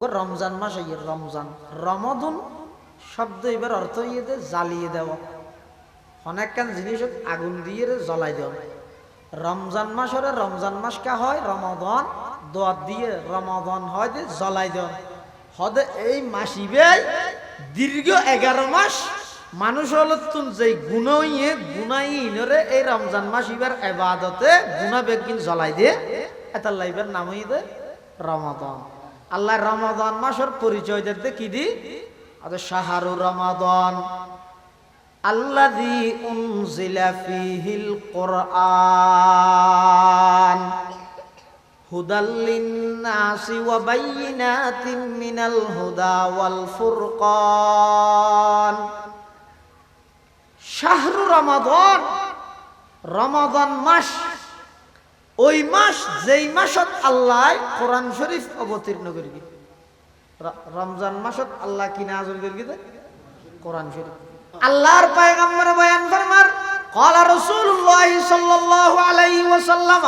রমজান মাস রমজান রমদুন শব্দ এবার অর্থ ইয়েতে জ্বালিয়ে দেওয়া অনেকখান জিনিস আগুন দিয়ে জ্বলাই দেওয়া। রমজান মাস হলে রমজান মাস কা হয় রমাদান দোয়া দিয়ে রমাদান হয় যে জ্বলাই দেওয়া হদে এই মাস ইবে দীর্ঘ 11 মাস মানুষ হল তুন যে গুনাইনরে এই রমজান মাস ইবার ইবাদতে গুনাহ বেগিন জ্বলাই দিয়ে এটা লাইবার নাম হইবে রমাদান। আল্লাহ রমাদান মাসের পরিচয় দিতে কি দি আদে শাহরু রমাদান আল্লাযী উনজিলা ফীহিল কুরআন হুদাল লিন-নাসি ওয়া বায়িনাতিন মিনাল হুদা ওয়াল ফুরকান। শাহরু রমাদান রমাদান মাস ওই মাস যেই মাসত আল্লাহ কোরআন শরীফ অবতীর্ণ করিবে। রমজান মাসত আল্লাহ কি নাযিল করিবে কোরআন শরীফ। আল্লাহর পয়গম্বর বয়ান ফরমার ক্বালা রাসূলুল্লাহ সাল্লাল্লাহু আলাইহি ওয়াসাল্লাম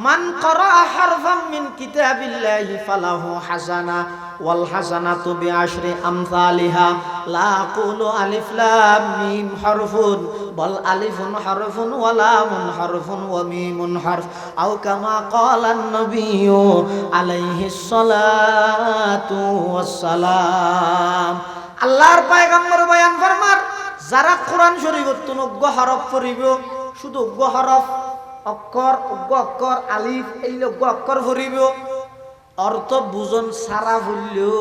মান ক্বারা হারফাম মিন কিতাবিল্লাহি ফালাহু হাসানা ওয়াল হাসানাতু বিআশরি আমসালিহা লা আকুলু আলিফ লাম মিম হারফুন বল আলিফুন হারফুন ওয়া লামুন হারফুন ওয়া মিমুন হারফ আও কামা ক্বালা an-নাবিয়্যু আলাইহিস সালাতু ওয়াস সালাম। আল্লাহর পয়গম্বর বয়ান ফরমার যারা কোরআন শরীফত অজ্ঞ হরফ পড়িব শুধু অজ্ঞ হরফ অক্ষর অজ্ঞ অক্ষর আলিফ এই অজ্ঞ অক্ষর পড়িব অর্থ বুঝন সারা ভুললেও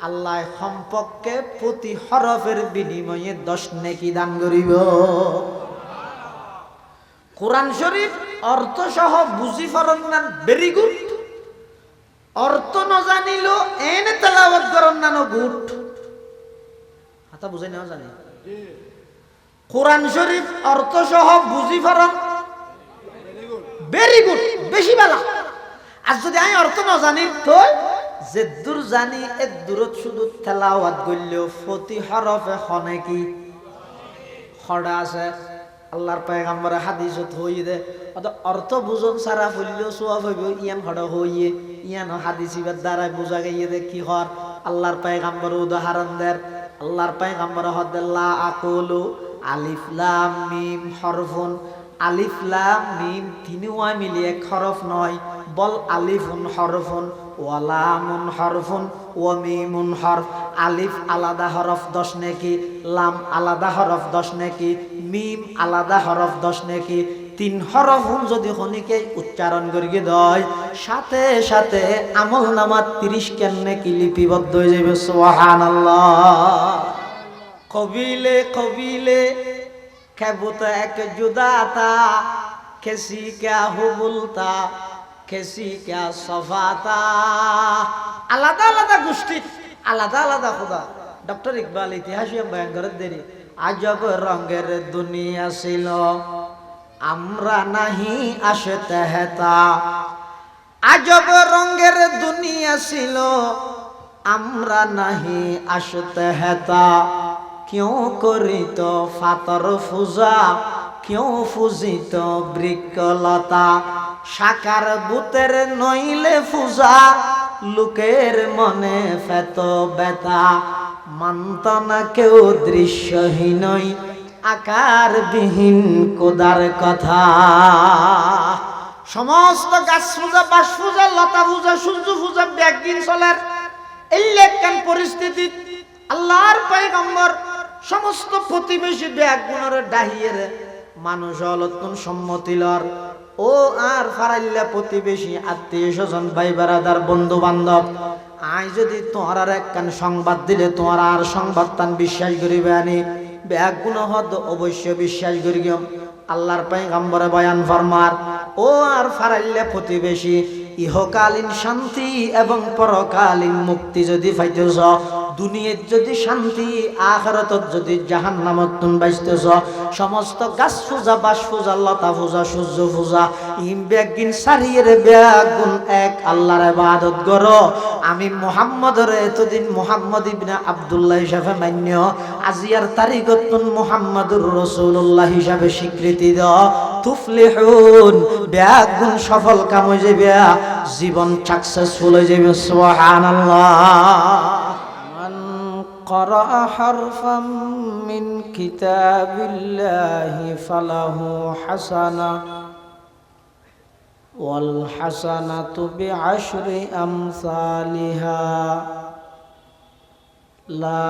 আল্লাহ সম্পর্কে প্রতি হরফের বিনিময়ে 10 নেকি দান করিব। কোরআন শরীফ অর্থ সহ বুঝি ফরন না ভেরি গুড, অর্থ ন জানিল এনে তেলাওয়াত করন না গুড হাতা বুঝাই না জানি। কোরআন শরীফ অর্থ সহ বুঝি ফরন ভেরি গুড বেশি ভালো। আর যদি আমি অর্থ না জানি তো যে দূর জানি এর দূরত শুধু তেলাওয়াত করলেও প্রতি হরফে হনে কি খড়া আছে। আল্লাহর পয়গম্বর হাদিসত হইয়ে দে অর্থ বুঝন সারা ফুললেও সওয়াব হইব ইয়ান খড়া হইয়ে ইয়ান হাদিসিবার দ্বারা বুঝা গিয়ে দে কি হর। আল্লাহর পয়গম্বর উদাহরণ দেন। আল্লাহর পয়গম্বর হদ্দাল্লাহ আকুলু আলিফ লাম মিম হরফুন আলিফ লাম মিম তিনওয়া মিলে এক হরফ নয় বল আলিফুন হরফুন ওয়া লামুন হরফুন ওয়া মিমুন হরফ। আলিফ আলাদা হরফ 10 নেকি, লাম আলাদা হরফ 10 নেকি, মিম আলাদা হরফ 10 নেকি। 3 হরফ যদি খনিকে উচ্চারণ করিয়ে দেয় সাথে সাথে আমল নামাত 30 কেন নেকি লিপিবদ্ধ হয়ে যাবে। সুবহানাল্লাহ। কবিলে কবিলে খেবুত এক জুদাতা কেসি ক্যা হুবুলতা কেসি ক্যা সফাতা। আলাদা আলাদা গোষ্ঠী আলাদা আলাদা খুদা। ডক্টর ইকবাল ইতিহাসে বয়ান করে দেরি আজব রঙের দুনিয়া ছিল আমরা নাহি আসতে হেতা। আজব রঙের দুনিয়া ছিল আমরা নাহি আসতে হেতা। क्यों करित फातर फुजा क्यों फुजित बृक्षलता। साकार भूतेर नइले फुजा लोकेर मने फेत बेता। माনত ना केउ दृश्यहीनई आकार विहीन कोदार कथा। समस्त गाछ पूजा बास पूजा लता पूजा सूर्य पूजा ব্যাগিন চলের এই লেখান পরিস্থিতি আল্লাহর পয়গম্বর সমস্ত প্রতিবেশী ব্যাগুণরে ডাহিয়ে মানুষ অলতুন সম্মতিলর ও আর ফারাইল্লা প্রতিবেশী আত্মীয় স্বজন ভাই বারাদার বন্ধু বান্ধব আই যদি তোমার আর একখান সংবাদ দিলে তোমার আর সংবাদ তান বিশ্বাস করিবে আনি ব্যাগুণ হদ অবশ্য বিশ্বাস করিও। আল্লাহর পয়গম্বরে বয়ান ফরমার ও আর ফারাইল্লা প্রতিবেশী ইহকালীন শান্তি এবং পরকালীন মুক্তি যদি পাইতেছ দুনিয়ার যদি শান্তি আখিরাতত যদি জাহান্নামত তুন বাইতেছ সমস্ত গাছ পূজা বাস পূজা লতা পূজা সূর্য পূজা ইম বেগিন সারিয়ে বেগুন এক আল্লাহর ইবাদত করো। আমি মুহাম্মদরে এতদিন মুহাম্মদ ইবনে আব্দুল্লাহ হিসাবে মান্য আজিয়ার তারিখত মুহাম্মদুর রাসূলুল্লাহ হিসাবে স্বীকৃতি দাও। তুফলিহুন, ব্যাগুণ সফল কাম হয়ে যাবে, জীবন সাকসেসফুল হয়ে যাবে। সুবহানাল্লাহ। মান ক্বারা হারফাম মিন কিতাবিল্লাহি ফালাহু হাসানাহ ওয়াল হাসানাতু বিআশরি আমসালিহা। লা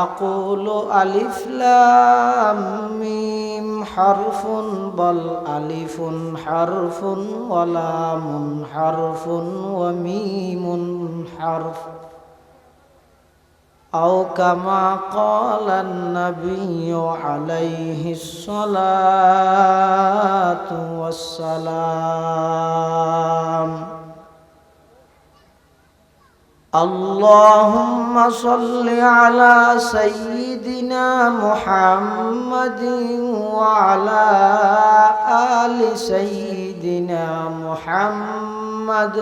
আকুলু আলিফ লাম মিম হারফুন বল আলিফুন হারফুন ওয়া লামুন হারফুন ওয়া মিমুন হারফ আও কামা ক্বালান নাবিয়্যু আলাইহিস সালাতু ওয়াস সালাম। আল্লাহুম্মা সাল্লি আলা সাইয়্যিদিনা মুহাম্মাদিন ওয়া আলা আলি সাইয়্যিদিনা মুহাম্মাদ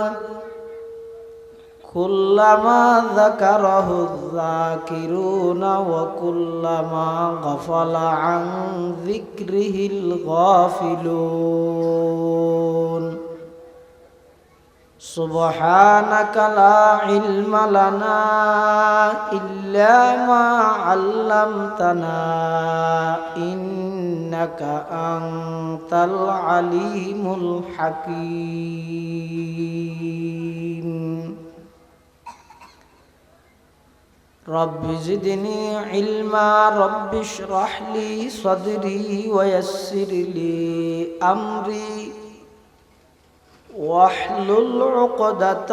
কুল্লামা যাকারাহু যাকিরুনা ওয়া কুল্লামা গাফালা আন যিকরিহিল গাফিলুন। সুবহানাকা লা ইলমা লানা ইল্লা মা আল্লামতানা ইন্নাকা আনতাল আলিমুল হাকীম। রব্বি জিদনি ইলমা রব্বি ইশরাহ লি সাদরি ওয়া ইয়াসসির লি আমরি واحلل عقدة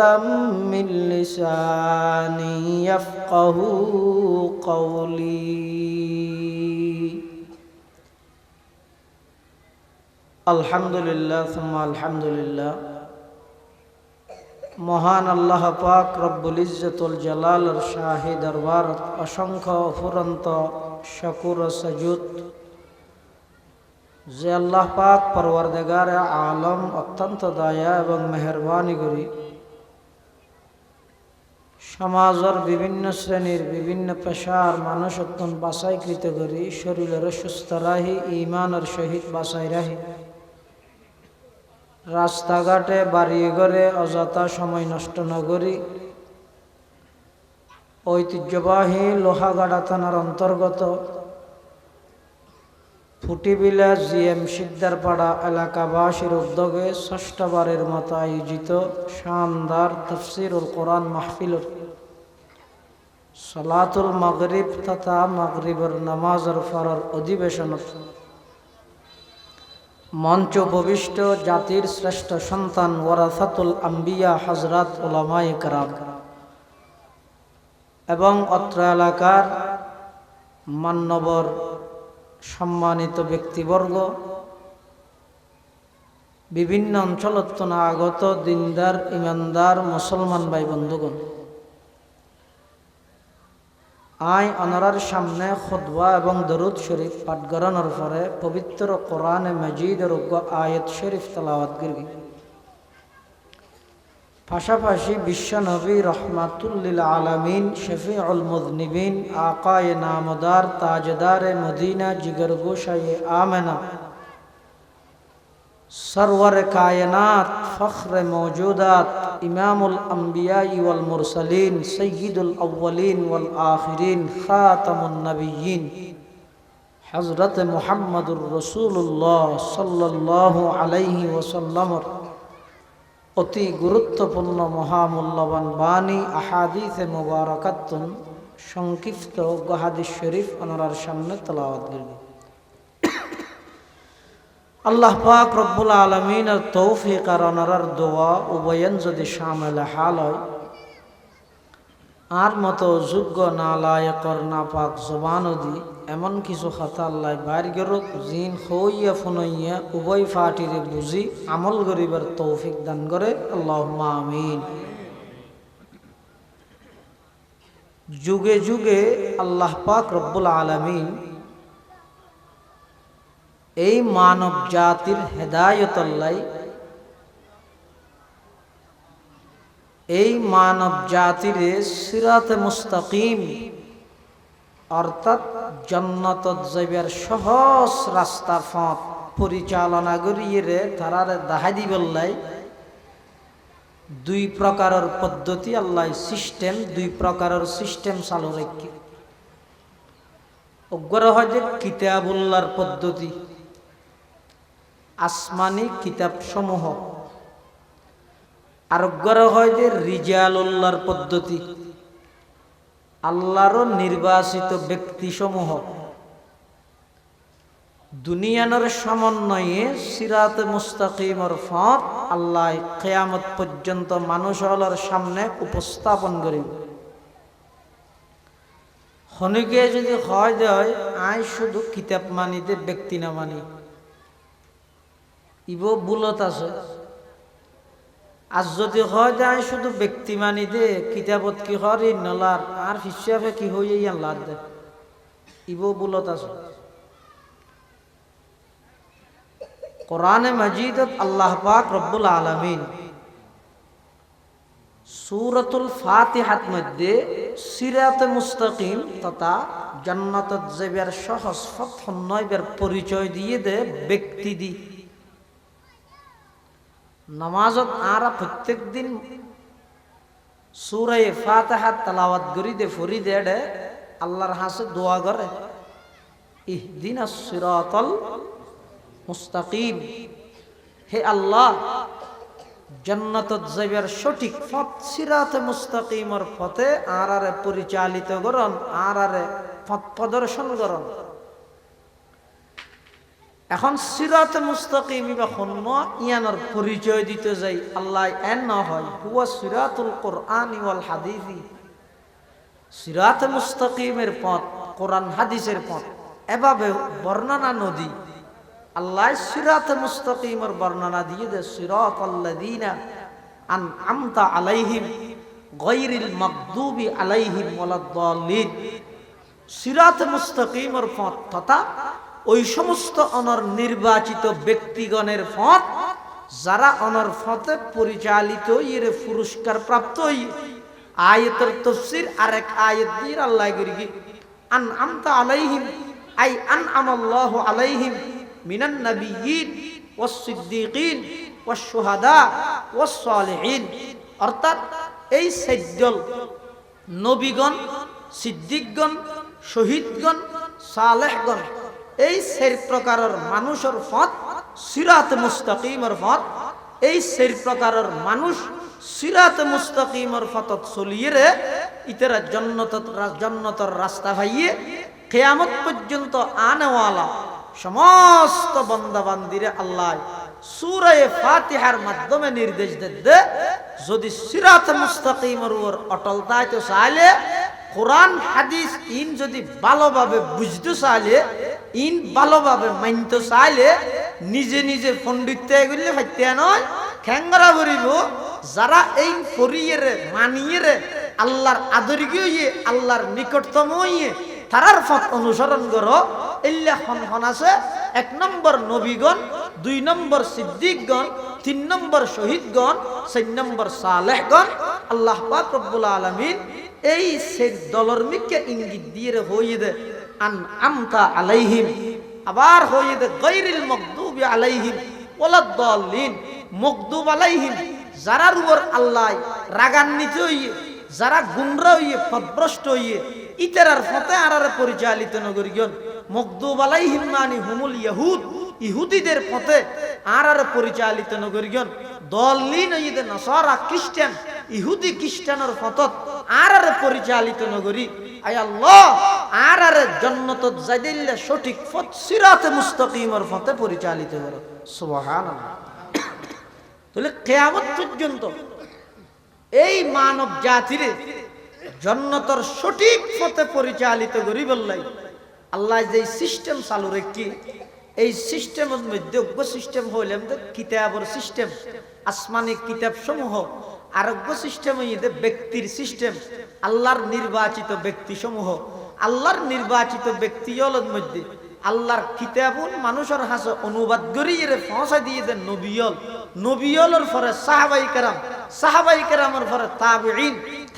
من لساني يفقهوا قولي। الحمد لله ثم الحمد لله। মহান আল্লাহ পাক রব্বুল ইজ্জতুল জালালের শাহী দরবার অসংখ্য অফুরন্ত শুকর ও সুজুদ যে আল্লাহ পাক পরওয়ারদিগারে আলম অত্যন্ত দয়া এবং মেহরবানি করি সমাজের বিভিন্ন শ্রেণীর বিভিন্ন পেশার মানুষ অত্যন্ত বাছাইকৃত করি শরীরের সুস্থ রাহি ইমানের সহিত বাছাই রাহি রাস্তাঘাটে বাড়ি ঘরে অযথা সময় নষ্ট ন করি ঐতিহ্যবাহী লোহাগাড়া থানার অন্তর্গত ফুটিবিলা জিএম সিদ্দারপাড়া এলাকাবাসীর উদ্যোগে ষষ্ঠবারের মতো আয়োজিত শানদার তাফসীরুল কোরআন মাহফিলের সালাতুল মাগরিব তথা মাগরিবের নামাজের ফরজ অধিবেশন মঞ্চ উপবিষ্ট জাতির শ্রেষ্ঠ সন্তান ওয়ারাসাতুল আম্বিয়া হযরত উলামায়ে কেরাম এবং অত্র এলাকার মান্যবর সম্মানিত ব্যক্তিবর্গ বিভিন্ন অঞ্চলত আগত দিনদার ইমানদার মুসলমান ভাই বন্ধুগণ আই অনারার সামনে খুতবা এবং দরুদ শরীফ পাঠ করানোর পরে পবিত্র কোরআনে মাজিদের আয়াত শরীফ তেলাওয়াত করি পাশাপাশি বিশ্বনবী রহমাতুল লিল আলামিন শফিউল মুযনিবিন আকায়ে নামদার তাজদারে মদিনা জিগরগোশায়ে আমেনা সরওয়ারে কায়নাত ফখরে মওজুদাত ইমামুল আম্বিয়া ওয়াল মুরসালিন সাইয়্যিদুল আউয়ালিন ওয়াল আখিরিন খাতামুন নবিয়্যিন হযরত মুহাম্মদুর রাসূলুল্লাহ সাল্লাল্লাহু আলাইহি ওয়াসাল্লামের অতি গুরুত্বপূর্ণ মহামূল্যবান বাণী আহাদিসে মুবারাকাতুন সংক্ষিপ্ত হাদিস শরীফ ওনার সামনে তেলাওয়াত করব। আল্লাহ পাক রব্বুল আলামিনের তৌফিক আর ওনার দোয়া উভয়ন যদি শামিল হাল হয় আর মতো যোগ্য না লায়কর না পাক জবান দি এমন কিছু কথা আল্লাহ বাইর গরক জিন হইয়া ফুনইয়া উভয় ফাটিরে বুঝি আমল গরিবের তৌফিক দান করে আল্লাহুম্মা আমিন। যুগে যুগে আল্লাহ পাক রব্বুল আলামিন এই মানব জাতির হেদায়েত লাই এই মানব জাতির সিরাতে মুস্তাকিম অর্থাৎ জান্নাতত যাইবার সহজ রাস্তা পথ পরিচালনা করিয়ে রে তারার দাহাই দিবল্লাই দুই প্রকারের পদ্ধতি আল্লাহ সিস্টেম দুই প্রকারের সিস্টেম চালু রেখে অগ্র হয় যে কিতাবুল্লাহর পদ্ধতি আসমানি কিতাব সমূহ আর অগ্র হয় যে রিজালুল্লাহর পদ্ধতি আল্লাহর নির্বাচিত ব্যক্তি সমূহ দুনিয়ার সমন্বয়ে সিরাতে মুস্তাকিমর পথ আল্লাহ কিয়ামত পর্যন্ত মানুষের সামনে উপস্থাপন করিব হনিকে যদি হয় দেয় আই শুধু কিতাব মানি দে ব্যক্তি না মানি ইব বুলত আছে আর যদি হয় যায় শুধু ব্যক্তি মানি দে কিতাবত কি হরি নলার আর হিসাবে কি হইয়া আল্লাহ দে ইব বুলত আছে কোরআনে মাজিদত আল্লাহ পাক রব্বুল আলামিন সূরাতুল ফাতিহার মধ্যে সিরাতে মুস্তাকিম তথা জান্নাতত যাবার সহজ পথ নয়বার পরিচয় দিয়ে দে ব্যক্তি দি নামাজত আরা প্রত্যেক দিন সূরা ফাতিহা তেলাওয়াত করি দে ফরি দে আল্লাহর হাসে দোয়া করে ইহদিনাস সিরাতাল মুস্তাকিম হে আল্লাহ জান্নাতত যাইবার সঠিক পথ সিরাতে মুস্তাকিমর পথে আরারে পরিচালিত করন আরারে পথ প্রদর্শন করন এখন সিরাতে মুস্তাকিম বা হন্য ইয়ানোর পরিচয় দিতে যাই আল্লাহ এন না হয় হুয়া সিরাতুল কোরআনি ওয়াল হাদিসি সিরাতে মুস্তাকিমের পথ কোরআন হাদিসের পথ এভাবে বর্ণনা নদী আল্লাহ সিরাতে মুস্তাকিমের বর্ণনা দিয়ে দে সিরাতাল্লাযীনা আনআমতা আলাইহিম গায়রিল মাগদুবি আলাইহিম ওয়ালাদ-দাল্লিন সিরাতে মুস্তাকিমের পথ তথা ওই সমস্ত অনর নির্বাচিত ব্যক্তিগণের পথ যারা অনর পথে পরিচালিত এর পুরস্কার প্রাপ্ত আয়াতের তাফসীর আরেক আয়াত দিয়ে আল্লাহ করি আনআমতা আলাইহিম আই আনআমাল্লাহু আলাইহিম মিনান নাবিয়্যিন ওয়াস সিদ্দীকিন ওয়াস শুহাদা ওয়াস সালিহিন অর্থাৎ এই সাইয়্যল নবীগণ সিদ্দিকগণ শহীদগণ সালেহগণ এই চার প্রকারের মানুষের পথ সিরাতে মুস্তাকিমের পথ এই চার প্রকারের মানুষ সিরাতে মুস্তাকিমের পথত চলিয়ে রে ইতারা জান্নাতের রাস্তা ভাইয়ে কিয়ামত পর্যন্ত আনেওয়ালা সমস্ত বান্দাবান্দিরে আল্লাহ সূরা ফাতিহার মাধ্যমে নির্দেশ দে যদি সিরাতে মুস্তাকিমের উপর অটল থাকতে চাইলে কোরআন হাদিস ইন যদি ভালোভাবে বুঝতে চাইলে ইন ভালোভাবে মানতে চাইলে নিজে নিজে পণ্ডিত এগুলি হইতে নয় খেঙ্গরা করিব যারা এই পড়িয়ে রে মানিয়ে রে আল্লাহর আদরিয়ে আল্লাহর নিকটতম হইয়ে তারার পথ অনুসরণ করো ইল্লা খন আছে 1 নম্বর নবীগণ 2 নম্বর সিদ্দিকগণ 3 নম্বর শহীদগণ 4 নম্বর সালেহগণ আল্লাহ পাক রব্বুল আলামিন এই সেই দলর মিকে ইঙ্গিত দিয়ে হইয়ে দে আনআমতা আলাইহিম আবার হইয়ে দে গায়রিল মাগদুবি আলাইহিম ওয়ালাদ-দাল্লিন মাগদুব আলাইহিম যারা উপর আল্লাহ রাগান্বিত হইয়ে যারা গুমরা হইয়ে পথভ্রষ্ট হইয়ে ইতারার পথে আরারে পরিচালিত নগরীগণ মাগদুব আলাইহিম মানে হুমুল ইয়াহুদ ইহুদিদের পথে আরারে পরিচালিত নগরীগণ দল্লিন হইয়ে নাসারা খ্রিস্টান ইহুদি খ্রিস্টানের পথত আরারে পরিচালিত নগরী আয় আল্লাহ আরারে জান্নাতত যাইদিল্লা সঠিক পথ সিরাতে মুস্তাকিমের পথে পরিচালিত করো সুবহানাল্লাহ তাহলে কিয়ামত পর্যন্ত এই মানব জাতিরে জান্নাতের সঠিক পথে পরিচালিত করি বললাই আল্লাহ যে সিস্টেম চালু রেখি এই সিস্টেমের মধ্যে সিস্টেম হইলাম কিতাবের সিস্টেম আসমানি কিতাব সমূহ আরোগ্য সিস্টেম হইতে ব্যক্তির সিস্টেম আল্লাহর নির্বাচিত ব্যক্তি সমূহ আল্লাহর নির্বাচিত ব্যক্তিগুলোর মধ্যে আল্লাহর কিতাবুন মানুষের হাসে অনুবাদ করিয়ে পৌঁছা দিয়ে দেন নবিয়লের পরে সাহাবাই কেরামের পরে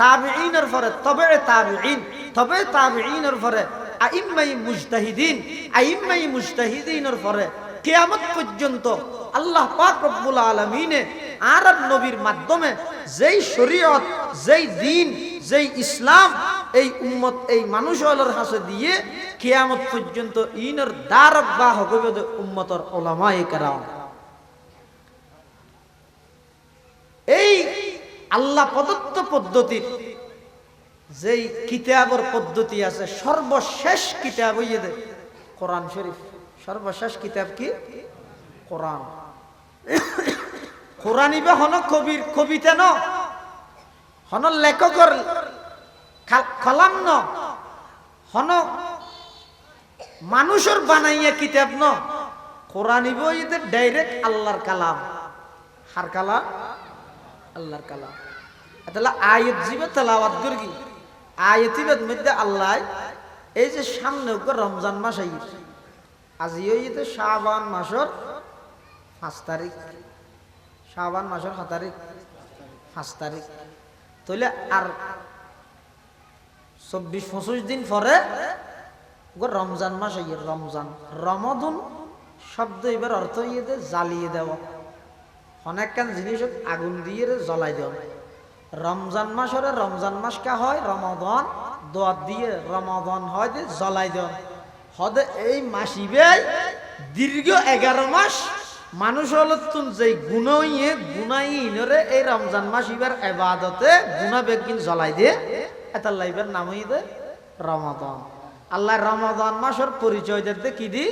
তাবিঈনের পরে তবে তাবিঈনের পরে আইম্মাই মুজতাহিদিনের পরে কিয়ামত পর্যন্ত আল্লাহ পাক রব্বুল আলামিনে আরব নবীর মাধ্যমে যেই শরীয়ত, যেই দ্বীন, যেই ইসলাম এই উম্মত, এই মানুষগুলোর হাতে দিয়ে কিয়ামত পর্যন্ত ইনের দারক বা হকবে উম্মতর উলামায়ে কেরাম। এই আল্লাহ প্রদত্ত পদ্ধতির যেই কিতাবের পদ্ধতি আছে, সর্বশেষ কিতাব হইয়ে কোরআন শরীফ। সর্বশেষ কিতাব কি? কোরআন। কোরআন ইবা হন কবির কবিতা ন, হন লেখকর কলাম ন, হন মানুষের বানাইয়া কিতাব ন। কোরআন ইবা ইদের ডাইরেক্ট আল্লাহর কালাম। হার কালাম? আল্লাহর কালাম। তাহলে আয়াত জিবে তেলাওয়াত করি, আয়াতিবের মধ্যে আল্লাহ এই যে সামনে রমজান মাস আইয়ে, আজি হইতে শাবান মাসের 5 তারিখ, শাবান মাসের 7 তারিখ, 5 তারিখ, তাহলে আর 24-25 দিন পরে রমজান মাস আইয়ে। রমজান, রমদুন শব্দ এবার অর্থ হইতে জ্বালিয়ে দেওয়া, অনেক কান জিনিস আগুন দিয়ে জ্বলাই দেওয়া। রমজান মাস হলে রমজান মাস কা হয় রমাদান, দোয়া দিয়ে রমাদান হয় যে জ্বলাই দেওয়া। হদে এই মাস ইবে দীর্ঘ 11 মাস মানুষ হল তুন যেই গুণইয়ে গুনাইনরে এই রমজান মাস ইবার ইবাদতে গুনাহ বেগিন জ্বলাই দিয়ে এটা লাইবার নাম হইবে রমাদান। আল্লাহ রমাদান মাসের পরিচয় দিতে কি দি?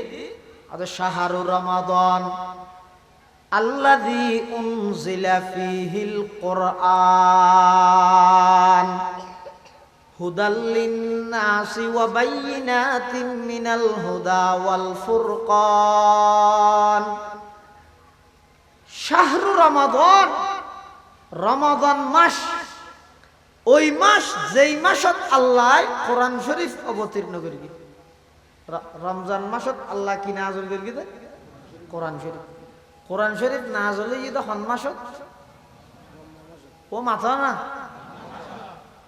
আদে শাহরু রমাদান আল্লাযী উনজিলা ফীহিল কুরআন হুদাল লিন-নাসি ওয়া বায়িনাতিন মিনাল হুদা ওয়াল ফুরকান। শাহরু রমাদান, রমাদান মাস ওই মাস যেই মাসত আল্লাহ কোরআন শরীফ অবতীর্ণ করিবে। রমজান মাসত আল্লাহ কি নাযিল করিবে? কোরআন শরীফ। কোরআন শরীফ নাযিল হইতে হন মাসত ও মাথা না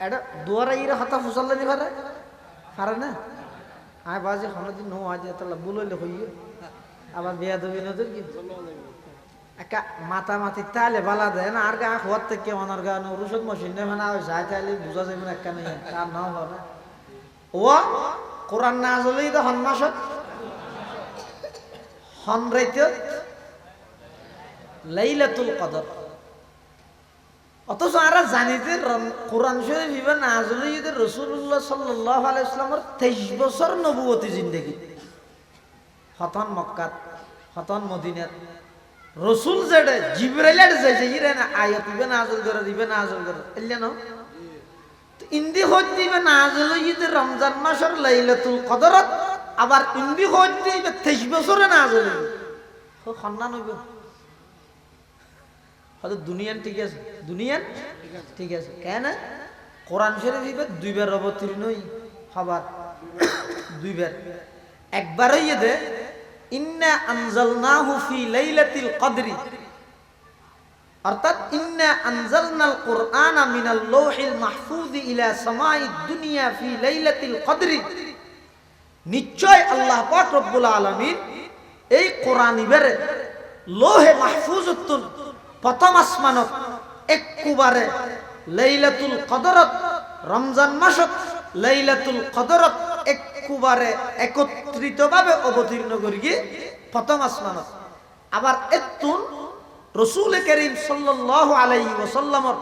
এটা দুয়ারা ইরা হাতা ফুসাল্লা নি পারে পারে না। আয় বাজে হনদিন নো আজ তাহলে বুলইলে হইয়ে আবার বিয়া দেবে নদের কি একা মাথা মাথি তালে বালা দেয় না। আর গা হওয়ার থেকে অনার গান রুসক মশিন নেই মানে যায় তাইলে বুঝা যাবে না একটা নেই তার নাও হবে ও কোরআন নাযিল হইতে হন মাসত হন রাইতে লাইলাতুল কদর। অথচ আমরা জানি যে কোরআন শরীফ ইবা নাযিল হইতে রাসূলুল্লাহ সাল্লাল্লাহু আলাইহি ওয়াসাল্লামের 23 বছর নবুয়তি জিন্দেগি, হতন মক্কাত, হতন মদিনাত। রসুল যেটা জিবরাইলের যে ইরে না আয়াত ইবা নাযিল করে দিবে, নাযিল করে এল্লা না ইন্দি হইতে দিবে নাযিল হইতে রমজান মাসের লাইলাতুল কদরত, আবার ইন্দি হইতে দিবে 23 বছরে নাযিল হইবে। ও খন্নান হইবে হয়তো দুনিয়ান ঠিক আছে, দুনিয়ান ঠিক আছে কেন? কোরআন শরীফ দুইবার অবতীর্ণ হবার, দুইবার। একবার হইয়ে দে ইন্না আনজালনাহু ফি লাইলাতিল কদরি, অর্থাৎ ইন্না আনজালনাল কুরআনা মিনাল লাওহিল মাহফুজ ইলা সামাঈদ দুনিয়া ফি লাইলাতিল কদরি। নিশ্চয় আল্লাহ পাক রব্বুল আলামিন এই কোরআন ইবারে লৌহে মাহফুজতুন প্রথম আসমানত একবারে লাইলাতুল কদরত, রমজান মাসত লাইলাতুল কদরত একবারে একত্রিতভাবে অবতীর্ণ করি প্রথম আসমানত। আবার এতুন রাসূল করিম সাল্লাল্লাহু আলাইহি ওয়াসাল্লামের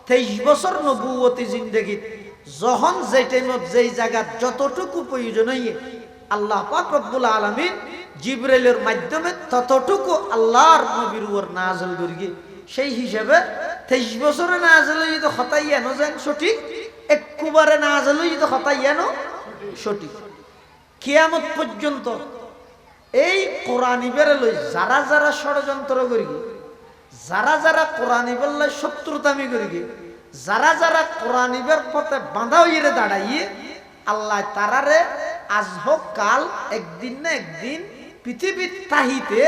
23 বছর নবুয়তি জিন্দেগিত যখন যেই টাইমত যেই জায়গা যতটুকু প্রয়োজন হইয়ে আল্লাহ পাক রব্বুল আলামিন জিবরাইলের মাধ্যমে ততটুকু আল্লাহর নবীর উপর নাযিল করি। সেই হিসাবে 23 বছরে নাযিল হইতে হতাইয়া ন যেন সঠিক, একবারে নাযিল হইতে হতাইয়া ন সঠিক। কিয়ামত পর্যন্ত এই কোরআন ইবের লই যারা যারা ষড়যন্ত্র করি, যারা যারা কোরআন ইবের লই শত্রুতামি করি, যারা যারা কোরআন ইবের পথে বাঁধা হইয়ে দাঁড়াইয়ে আল্লাহ তারারে আজ হোক কাল একদিন না একদিন পৃথিবীর তাহিতে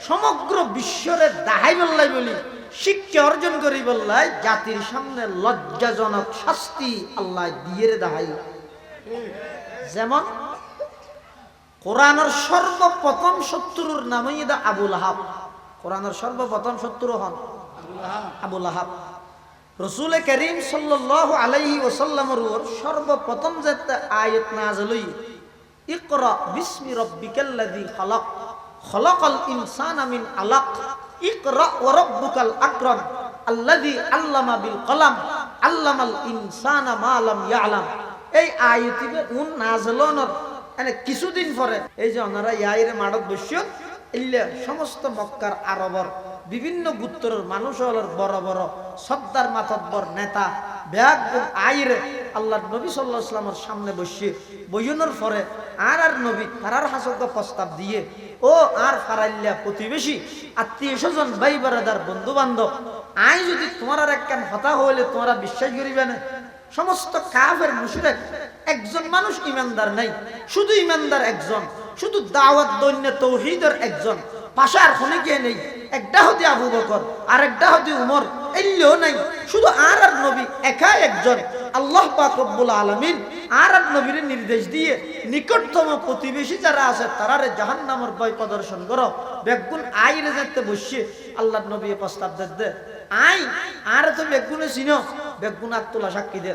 সমগ্র বিশ্বরে দাহাই বললাই বলি শিক্ষা অর্জন করি বললাই জাতির সামনে লজ্জাজনক শাস্তি আল্লাহ দিয়ে দাহাই। যেমন কোরআনের সর্বপ্রথম শত্রুর নাম হইয়া আবু লাহাব। কোরআনের সর্বপ্রথম শত্রু হন আবু লাহাব। রসুল করিম সাল্লাল্লাহু আলাইহি ওয়াসাল্লামের উপর সর্বপ্রথম যে আয়াত নাযিল হই, ইকরা বিসমি রাব্বিকাল্লাযী খালাক খালাকাল ইনসানা মিন আলাক ইকরা ওয়া রাব্বুকাল আকরাম আল্লাযী আল্লামা বিল কলম আল্লামাল ইনসানা মা লাম ইয়ালাম। এই আয়াতিবে উন নাযিল হওয়ার মানে কিছুদিন পরে এই যে ওনারা ইয়াইরে মাডত বসিও ইল্লা সমস্ত মক্কার আরবর বিভিন্ন গোত্রের মানুষ হলের বড় বড় সর্দার মাতব্বর নেতা ব্যাগ আইরে আল্লাহর নবী সাল্লাল্লাহু আলাইহি ওয়াসাল্লামের সামনে বসিয়ে বইনের পরে আর নবী তারার হাসক প্রস্তাব দিয়ে ও আর ফারাইল্লা প্রতিবেশী আত্মীয় স্বজন ভাই বারাদার বন্ধু বান্ধব, আই যদি তোমার আর একখান হতা হইলে তোমরা বিশ্বাস করিবে না। সমস্ত কাফের মুশরিক, একজন মানুষ ইমানদার নাই, শুধু ইমানদার একজন, শুধু দাওয়াত দৈন্য তৌহিদের একজন, পাশার খনিকে নেই, একটা হতে আবু বকর আর একটা হতে উমর, এল্লেও নাই, শুধু আর নবী একা একজন। আল্লাহ পাক রব্বুল আলামিন আর নবীর নির্দেশ দিয়ে নিকটতম প্রতিবেশী যারা আছে তারারে জাহান্নামের ভয় প্রদর্শন করো। বেগুন আইরে যেতে বসে আল্লাহর নবী প্রস্তাব দে আই আর তো বেগুনে চিনো, বেগুন আত্মলা সাক্ষী দে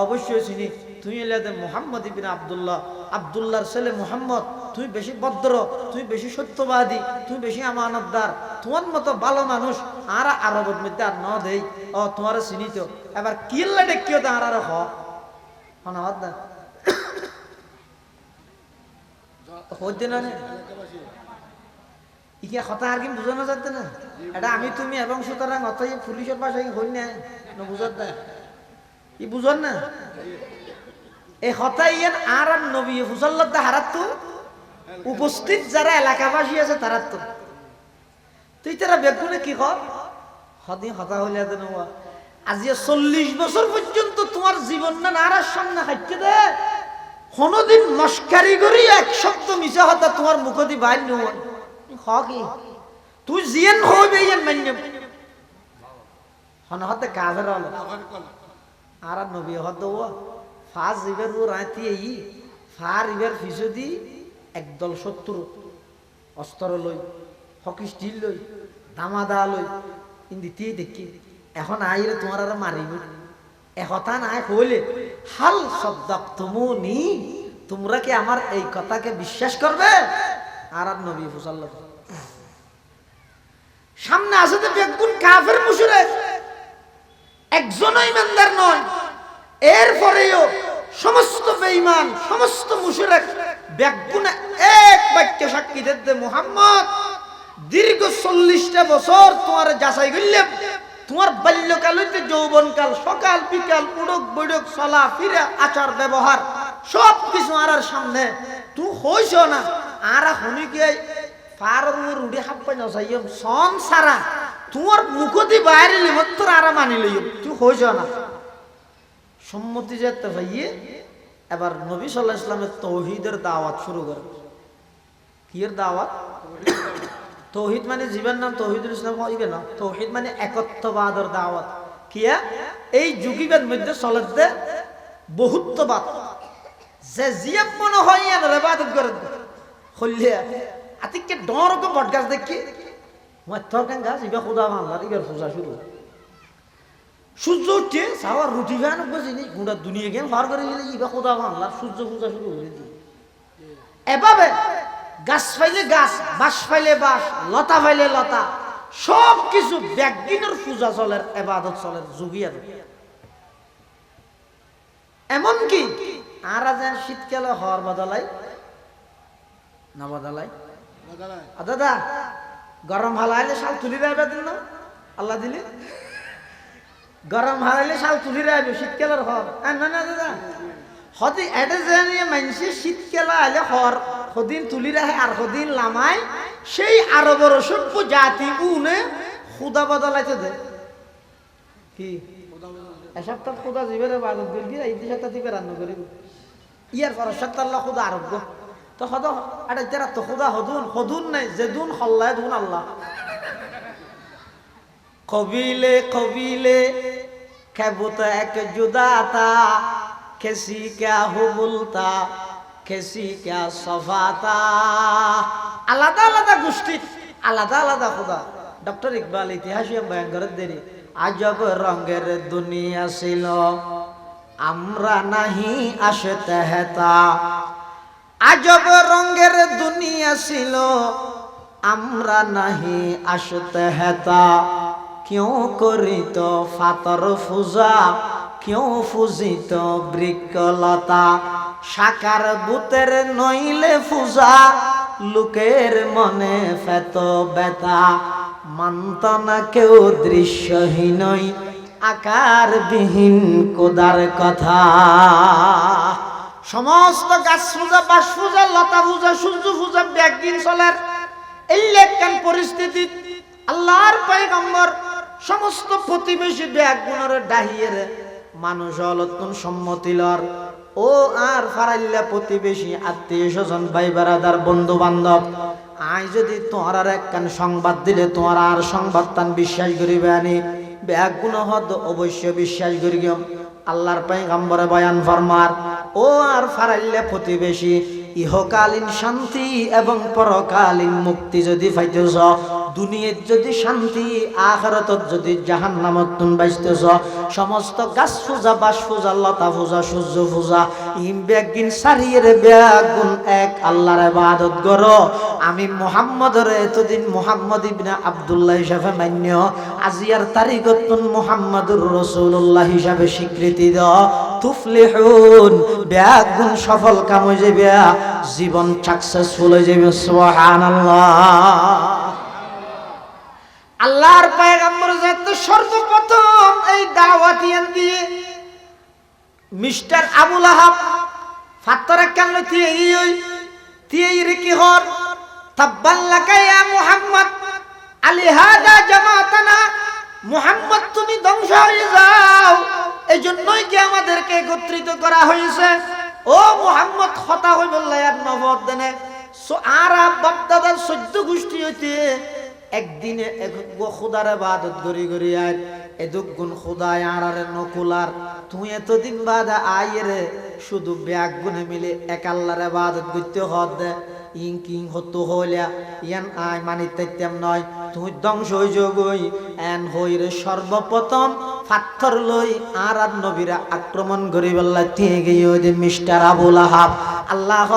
অবশ্যই চিনি, তুই এলে মুহাম্মদ ইবনে আব্দুল্লাহ, আব্দুল্লাহর ছেলে মুহাম্মদ, তুই বেশি ভদ্র, তুই বেশি সত্যবাদী, তুই বেশি আমানতদার, তোমার মতো ভালো মানুষ আর আরবের মধ্যে আর ন দেই। ও তোমার চিনি তো এবার কিল্লা ডেকিও তো আর হনাবাদ না হইতে না ইকে কথা আর কি বুঝানো যাচ্ছে না, এটা আমি তুমি এবং সুতরাং অতই পুলিশের বাসায় হই না বুঝার না ই বুঝন না এই কথা ইয়ান আর নবী হুসাল্লাহ হারাত তো উপস্থিত যারা এলাকাবাসী আছে তারা তো তুই তারা বেগুনে কি কর হদি হতা হইলে আজি 40 বছর পর্যন্ত তোমার জীবন না আর সামনে হাইতে দে কোনদিন মস্কারি করি এক শব্দ মিছা হতা তোমার মুখ দি বাইর নয় হ কি তুই জিয়ান হইবে ইয়ান মান্য হন হতে কাজের হল আর নবী হদ ফাজ ইবের ও রাতি এই ফার ইবের ফিসদি একদল শত্রু অস্ত্র লই হকি স্টিল লই দামাদা লই ইন্দিতে দেখি এখন আইরে তোমার আর মারিব একথা নাই হইলে হাল শব্দক তুমুনি, তোমরা কি আমার এই কথাকে বিশ্বাস করবে? আর নবী সাল্লাল্লাহু সামনে আছে তো বেগুন কাফের মুশরিক, একজনও ইমানদার নয়, এরপরেও সমস্ত বেঈমান সমস্ত মুশরিক বেগুন এক বাক্যে সাক্ষী দিতে মুহাম্মদ দীর্ঘ 40টা বছর তোমার যাচাই করলাম, তোমার বাল্যকাল হইতে যৌবনকাল, সকাল বিকাল উড়ক বৈঠক চলা ফিরে আচার ব্যবহার সব কিছু আর সামনে তুই হইছ না আর হনিকে ফারর উড়ে হাপ্পা নসাইম সন সারা তোমার মুখতি বাইরে লিমত্তর আর মানি লইম তুই হইছ না সম্মতি যেতে ভাইয়ে। এবার নবী সাল্লাল্লাহু আলাইহি ওয়াসাল্লামের তৌহিদের দাওয়াত শুরু করে। কিয়ের দাওয়াত? তৌহিদ মানে জীবন নাম তৌহিদুল ইসলাম হইবে না, তৌহিদ মানে একত্ববাদের দাওয়াত। কিয়া এই যুগীবের মধ্যে চলতে বহুত্ববাদ, যে জিয়া মনে হয় আর ইবাদত করে হইলে আতিকে ডরকে বটগাছ দেখি মাত্র কেন গাছ ইবা খুদা বাংলার ইবার পূজা শুরু সূর্য উঠে সাওয়ার রুটি খান বুঝিনি গোটা দুনিয়া গেম পার করে গেলে ইবা খুদা বাংলার সূর্য পূজা শুরু করে দিয়ে এভাবে গাছ পাইলে গাছ, বাঁশ পাইলে বাঁশ, লতা পাইলে লতা, সব কিছু ব্যাগদিনের পূজা চলের ইবাদত চলের যুগিয়ার। এমনকি আর যেন শীতকালে হওয়ার বদলাই না বদলাই দাদা গরম হালাইলে শাল তুলি রাখবে দিন না আল্লাহ দিলে গরম হারাইলে শাল তুলি রাখবে শীতকালের হর না না দাদা হতে এটা জানিয়ে মানুষের শীতকালে আলে হর সদিন তুলি রাখে আর সদিন লামাই সেই আরবের সভ্য জাতি উনে খুদা বদলাইতে দে কি এসপ্তাহ খুদা জীবের বাদত দিল এই সপ্তাহ থেকে রান্না করিব ইয়ার পর সপ্তাহ খুদা আরোগ্য তো হদ এটা যারা তো খুদা হদুন হদুন নাই যেদুন হল্লায় দুন আল্লাহ কবিলে কবিলে খেবুত এক জুদা তা किसी क्या हो बोलता কেসি ক্যা সফাতা, আলাদা আলাদা গোষ্ঠী, আলাদা আলাদা খোদা। ডক্টর ইকবাল ইতিহাসে বয়ান করে দেরি, আজব রঙের দুনিয়া ছিল, আমরা নাহি আসতে হেতা। আজব রঙের দুনিয়া ছিল, আমরা নাহি আসতে হেতা। কেউ করিত ফাতর পূজা, কেউ পূজিত বৃক্ষলতা। সাকার বুতের নইলে পূজা, লোকের মনে ফেত বেতা। মানত না কেউ দৃশ্যহীনই, আকারবিহীন কোদার কথা। সমস্ত গাছ পূজা, বাস পূজা, লতা পূজা, সূর্য পূজা ব্যাগিন চলের এই লেখান পরিস্থিতি আল্লাহর পয়গম্বর সমস্ত প্রতিবেশী ব্যাগুনের ডাহিয়ে মানুষ অলতুন সম্মতিলর ও আর ফারাইল্লা প্রতিবেশী আত্মীয় স্বজন ভাই বেড়াদার বন্ধু বান্ধব আই যদি তোমার আর একখান সংবাদ দিলে তোমার আর সংবাদ তান বিশ্বাস করিবে আনি ব্যাগুন হদ অবশ্য বিশ্বাস করি গিয়ে আল্লাহর পয়গম্বরে বয়ান ফরমার ও আর ফারাইল্লা প্রতিবেশী ইহকালীন শান্তি এবং পরকালীন মুক্তি যদি পাইতেছ, দুনিয়ার যদি শান্তি, আখিরাতত যদি জাহান্নামত তুন বাইতেছ, সমস্ত গাছ পূজা, বাস পূজা, লতা পূজা, সূর্য পূজা ইম বেগিন সারিয়ে বেগুন এক আল্লাহর ইবাদত করো। আমি মুহাম্মদের এতদিন মুহাম্মদ ইবনে আব্দুল্লাহ হিসাবে মান্য, আজিয়ার তারিখত মুহাম্মদুর রাসূলুল্লাহ হিসাবে স্বীকৃতি দাও। তুফলিহুন বেগুন সফল কাম হয়ে যাবে, জীবন সাকসেসফুল হয়ে যাবে। সুবহানাল্লাহ। আল্লাহর পয়গম্বর যত সর্বপ্রথম এই দাওয়াতিয়ান দিয়ে মিস্টার আবু লাহাব ফাত্তরে কাল তিয়ে কি হর তাব্বাল্লাকা ইয়া মুহাম্মদ আলিহাদা জামাতানা, মুহাম্মদ তুমি ধ্বংস হয়ে যাও, এই জন্যই কি আমাদেরকে একত্রিত করা হয়েছে। ও মুহাম্মদ কথা হই বললা আর নবদ দেনে আরব বাপদাদার 14 গোষ্ঠী হইতে একদিনে এক খোদার ইবাদত করি করি আর এদুক গুণ খোদায় আরারে নকুলার তুই এতদিন বাদ আইরে শুধু ব্যাগ গুনে মিলে এক আল্লাহর ইবাদত করতে হদ ইং কিং হতো হইলা ইয়ান আই মানিতাম নয়, তুই ধ্বংস হই যোগই এন হইরে সর্বপ্রথম পাথর লই আর নবীরা আক্রমণ করি বললা দিয়ে গিয়ে ওই মিস্টার আবু লাহাব আল্লাহ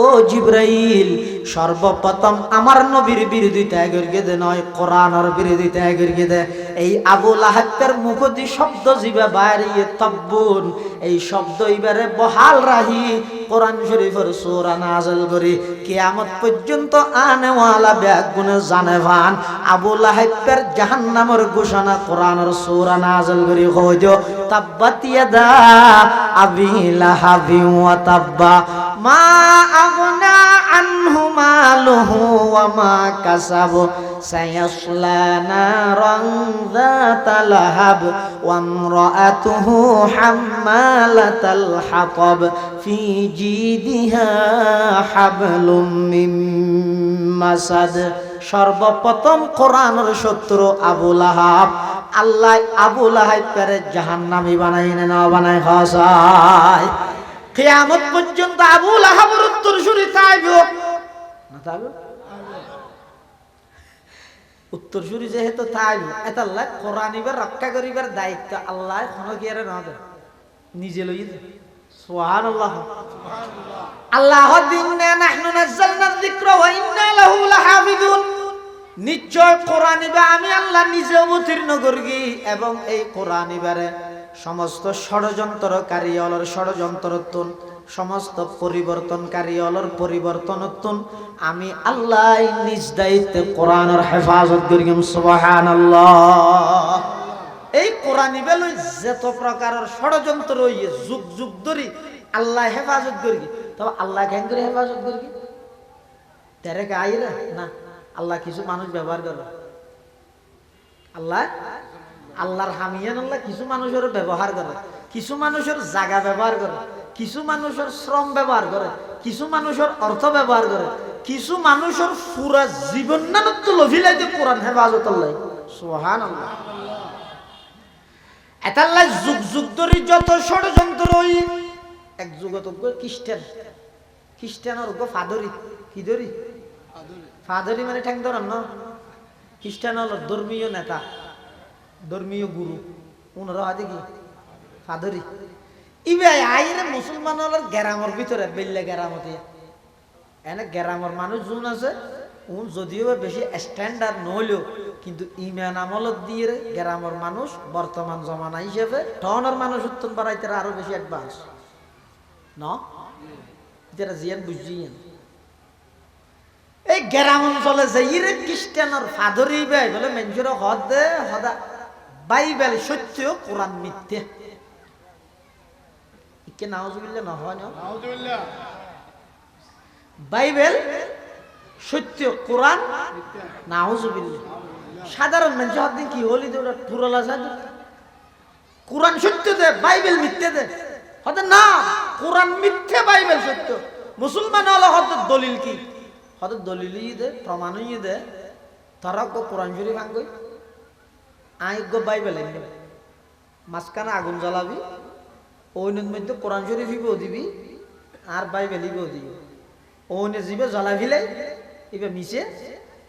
ও জিব্রাইল সর্বপ্রথম আমার নবীর বিরোধিতা করিয়ে দে, নয় কোরআনের বিরোধিতা করিয়ে দে। এই আবু লাহাবের মুখ দি শব্দ জিবা বাইরে তাব্বুন, এই শব্দ এবারে বহাল রাহি কোরআন শরীফের সূরা নাযিল করি কিয়ামত পর্যন্ত আনেওয়ালা ব্যাগুনে জানে ভান আবু লাহাবের জাহান্নামের ঘোষণা কোরআনের সূরা নাযিল করি হইতো তাব্বাত ইয়াদা আবি লাহাবি ওয়া তাব্বা মা আগনা আনহু মালুহু ওয়া মা কাসাবু সায়াসলা নারান যাতা লাহাব ওয়া ইমরাআতুহু হাম্মালাতাল হাতাব ফি জিদিহা হাবলুম মিন মাসাদ। সর্বপ্রথম কোরআনের শত্রু আবু লাহাব, আল্লাহ আবু লাহাবের জাহান্নামী বানাই না বানাই খাসায় কিয়ামত পর্যন্ত আবু লাহাবের উত্তরসূরি তাইবো না তাইবো উত্তরসূরি যেহেতু তাইবো এত আল্লাহ কোরআনিবার রক্ষা করিবার দায়িত্ব আল্লাহ কোনো কি আর না দেয় নিজে লই দে। সুবহানাল্লাহ। আল্লাহ দিননা নাহনু নাযালনা যিকরা ওয়া ইন্না লাহু লাহাফিজুন, নিশ্চয় কোরআনিবা আমি আল্লাহ নিজে অবতীর্ণ করি এবং এই কোরআনিবারে সমস্ত ষড়যন্ত্রকারী অলর ষড়যন্ত্রতুন সমস্ত পরিবর্তনকারী অলর পরিবর্তনতুন আমি আল্লাহ নিজ দায়িত্বে কোরআনের হেফাজত করি। সুবহানাল্লাহ। এই কোরআনিবা লই যত প্রকারের ষড়যন্ত্র হইয়ে যুগ যুগ ধরে আল্লাহ হেফাজত করি, তবে আল্লাহ কেন করে হেফাজত করি তেরে গাইরা না, আল্লাহ কিছু মানুষ ব্যবহার করে, আল্লাহ আল্লাহর হামিয়ান আল্লাহ কিছু মানুষের ব্যবহার করে, কিছু মানুষের জায়গা ব্যবহার করে, কিছু মানুষের শ্রম ব্যবহার করে, কিছু মানুষের অর্থ ব্যবহার করে, কিছু মানুষের পুরা জীবন নানত লভিলাইতে কোরআন হেফাজত আল্লাহ। সুবহানাল্লাহ। এটা আল্লাহ যুগ যুগ ধরে যত ষড়যন্ত্র হই এক যুগত খ্রিস্টান খ্রিস্টানের গো ফাদরি কি ধরি ফাদরি মানে ঠ্যাং ধরান না খ্রিস্টান হল ধর্মীয় নেতা ধর্মীয় গুরু ওনারা হয় কি ফাদরি ইবে আইরে মুসলমান হল গ্রামের ভিতরে বেল্লে গ্রামতে এনে গ্রামের মানুষ যোন আছে উন যদিও বেশি স্ট্যান্ডার্ড নহলেও কিন্তু ইমান আমলত দিয়ে গ্রামের মানুষ বর্তমান জমানা হিসেবে টনের মানুষ উত্তম বাড়াইতে আরো বেশি অ্যাডভান্স না যেটা জিয়ান বুঝিয়েন এই গ্রাম অঞ্চলে যাইরে খ্রিস্টানের ফাদরি ভাই বলে মেঞ্জুর হদে হদা বাইবেল সত্য কোরআন মিথ্যে ইকে নাউজুবিল্লাহ না হয় না নাউজুবিল্লাহ বাইবেল সত্য কোরআন নাউজুবিল্লাহ সাধারণ মানুষ হদিন কি হলি দে পুরলা সাধু কোরআন সত্য দে বাইবেল মিথ্যে দে হদে না কোরআন মিথ্যে বাইবেল সত্য মুসলমান হলো হদ দলিল কি হদ দলিলই দে প্রমাণই দে তারা গো কোরআন শরীফ আঙ্গই আই গো বাইবেল এনে মাঝখানে আগুন জ্বালাবি ওইনের মধ্যে কোরআন শরীফই বউ দিবি আর বাইবেলই বউ দিবি ওনে জিবে জ্বালা ফিলে এবার মিশে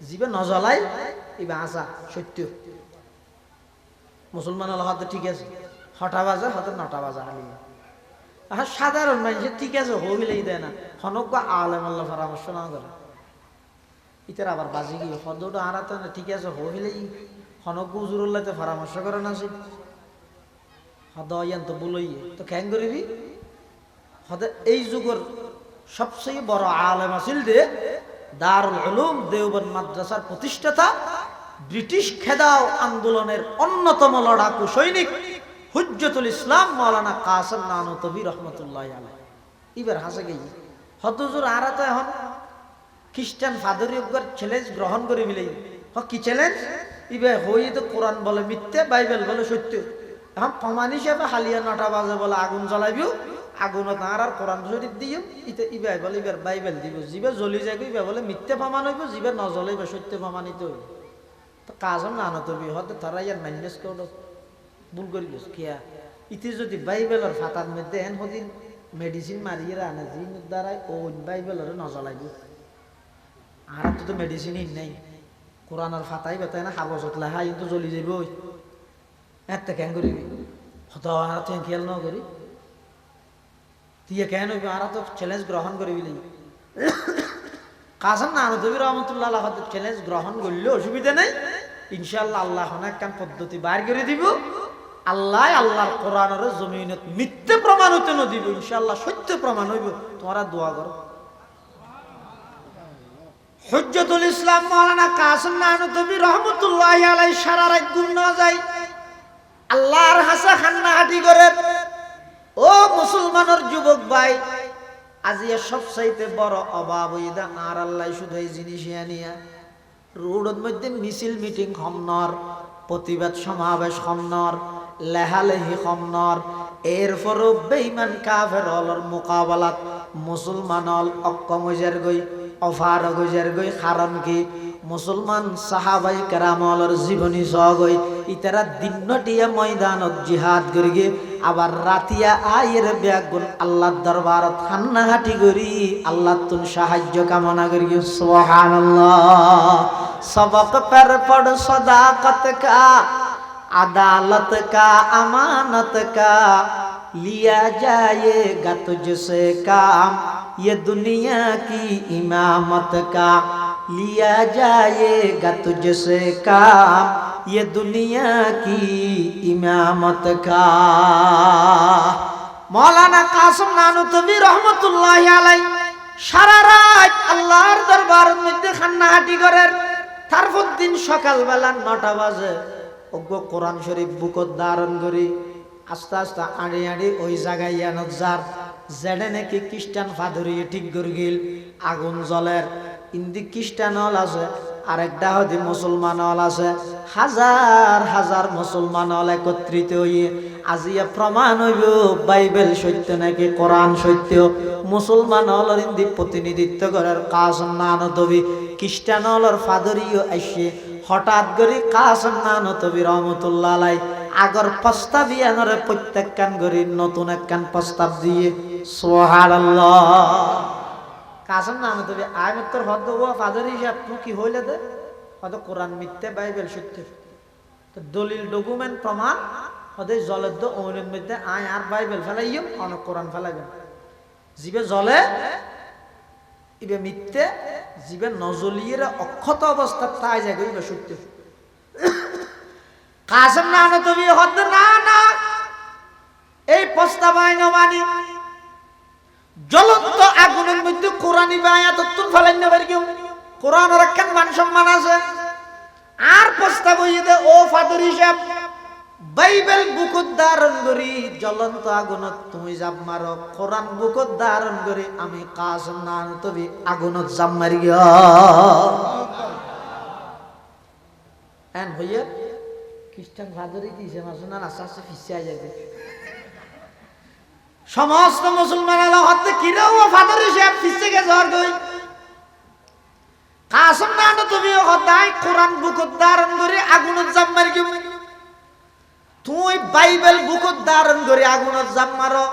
জিবে নজ্বলাই এবার আসা সত্য মুসলমান হলো হদ ঠিক আছে 6টা বাজে হদ 9টা বাজে হালিয়ে আর সাধারণ মানুষের ঠিক আছে হইলেই দেয় না হনজ্ঞ আলেম আল্লাহ পরামর্শ না করে ইতার আবার বাজি গিয়ে হদটা হারাতে না ঠিক আছে হইলেই হনজ্ঞ উজুরুল্লাহতে পরামর্শ করে না সে হদ ইয়ান তো বলই তো কেন করিবি হদ এই যুগের সবচেয়ে বড় আলেম আছিল দে দারুল উলুম দেওবন্দ মাদ্রাসার প্রতিষ্ঠাতা ব্রিটিশ খেদাও আন্দোলনের অন্যতম লড়াকু সৈনিক হুজ্জতুল ইসলাম মাওলানা কাসেম নানুতবী রহমতুল্লাহি আলাইহি এবার হাসে গই হদজুর আরাতে এখন খ্রিস্টান ফাদরিয়গর চ্যালেঞ্জ গ্রহণ করে মিলেই কি চ্যালেঞ্জ ইবে হই তো কোরআন বলে মিথ্যে বাইবেল বলে সত্য এখন প্রমাণ হিসেবে হালিয়া 9টা বাজে বলে আগুন জ্বালাইবিও আগুনত আর কোরআন শরীফ দিও ইতে ইবে বলে ইবার বাইবেল দিব জিবে জ্বলি যাইবে ইবে বলে মিথ্যে প্রমাণ হইব জিবে নজ্বলাইবে সত্য প্রমাণিত হইব তো কাসেম নানুতবী হতে তারা ইয়ার ম্যানেজ করলো ভুল করি গেছে কিয়া ইতি যদি বাইবেলের ফাতার মধ্যে এন হদিন মেডিসিন মারিয়ে আনে জিন দ্বারাই ওই বাইবেলের নজলাইব আর তো মেডিসিনই নাই কোরআনের ফাতাই বেতাই না কাগজত লেখা কিন্তু জ্বলি যাইব ওই এত কেন করিবি হত আর তুই খেয়াল ন করি তুই কেন হইবি আর তো চ্যালেঞ্জ গ্রহণ করিবি কাসেম নানুতবী রহমতুল্লাহ আলাইহি চ্যালেঞ্জ গ্রহণ করলে অসুবিধা নাই ইনশাআল্লাহ আল্লাহ একটা পদ্ধতি বাইর করে দিব আল্লাহ আল্লাহর কোরআনের জমিনত মিথ্যে প্রমাণ হতে ন দিব ইনশাআল্লাহ সত্য প্রমাণ হইব তোমরা দোয়া করো হুজ্জতুল ইসলাম মাওলানা কাসেম নানুতবী রহমতুল্লাহি আলাইহি সারা রাত ঘুম না যায় আল্লাহর হাসা খান্না হাঁটি করে ও মুসলমানের যুবক ভাই আজিয়া সবচাইতে বড় অভাব হইদা আর আল্লাহ শুধু এই জিনিস আনিয়া রোডের মধ্যে মিছিল মিটিং হমনর প্রতিবাদ সমাবেশ হমনর লেহালেহি হমনর এরপরও বেঈমান কাফের হলর মোকাবেলাত মুসলমান হল অক্ষম হইজার গই অফার হইজার গই কারণ কি মুসলমান সাহাবাই কেরাম হলর জীবনী সগই ইতারা দিনটিয়া ময়দানত জিহাদ করি গে আবার রাতিয়া আয়ের ব্যাগুন আল্লাহর দরবারত হান্নাহাটি করি আল্লাহ তুন সাহায্য কামনা করি সুবহানাল্লাহ सबक पर पढ़ सदाकत का अदालत का अमानत का लिया जाएगा तुझसे काम ये दुनिया की इमामत का लिया जाएगा तुझसे काम ये दुनिया की इमामत का मौलाना कासिम नानुतबी रहमतुल्लाहि अलैहि सारा रात अल्लाहर दरबार मध्य खान्नाहाटी करें তারপর দিন সকালবেলা 9টা বাজে ওগো কোরআন শরীফ বুকত ধারণ করি আস্তে আস্তে আড়ি আড়ি ওই জায়গায় ইয়ানত যার যেডে নাকি খ্রিস্টান ফাদরি ঠিক করে গেল আগুন জ্বলের ইন্দি খ্রিস্টান হল আছে আরেকটা হদি মুসলমান হল আছে হাজার হাজার মুসলমান হল একত্রিত হইয়ে আজিয়া প্রমাণ হইব বাইবেল সত্য নাকি কোরআন সত্য মুসলমান হলের ইন্দি প্রতিনিধিত্ব করার কাসেম নানুতবী খ্রিস্টান হলর ফাদরিও আসে হঠাৎ করে কাসেম নানুতবী রহমতুল্লাহ আলাইহি আগর প্রস্তাব ইয়ানরে প্রত্যেকখান করে নতুন একখান প্রস্তাব দিয়ে সুবহানাল্লাহ কাসম না তবে আমি তোর হদ ও ফাদার হিসাব তুই কি হইলে দে হয়তো কোরআন মিথ্যে বাইবেল সত্য তো দলিল ডকুমেন্ট প্রমাণ হদে জলের দো অমরের মধ্যে আয় আর বাইবেল ফেলাইম অনেক কোরআন ফেলাইবেন জিবে জলে ইবে মিথ্যে জিবে নজলিয়ের অক্ষত অবস্থা তাই যায় ইবে সত্য কাসম না তুমি হদ না না এই প্রস্তাব আইন মানি জ্বলন্ত আগুনের মধ্যে কোরআনি বায়াত তুল ফেলেন না পারি কেউ কোরআন রাখেন মান সম্মান আছে আর প্রস্তাব হইয়ে দে ও ফাদর হিসাব বাইবেল বুকত ধারণ করি জ্বলন্ত আগুনত তুমি জাপ মারো কোরআন বুকত ধারণ করি আমি কাসম না তুমি আগুনত জাপ মারি গিয়া এন হইয়া খ্রিস্টান ফাদরই দিয়েছে মাসুনা আস্তে আস্তে ফিসিয়া যাবে সমস্ত মুসলমান আলো হতে কিরাও ফাদর হিসাব ফিসে গেছে আর কই কাসম না তুমি হদাই কোরআন বুকত ধারণ করে আগুনত জাপ মারি কি তুই বাইবেল বুকত ধারণ করে আগুনত জাপ মারো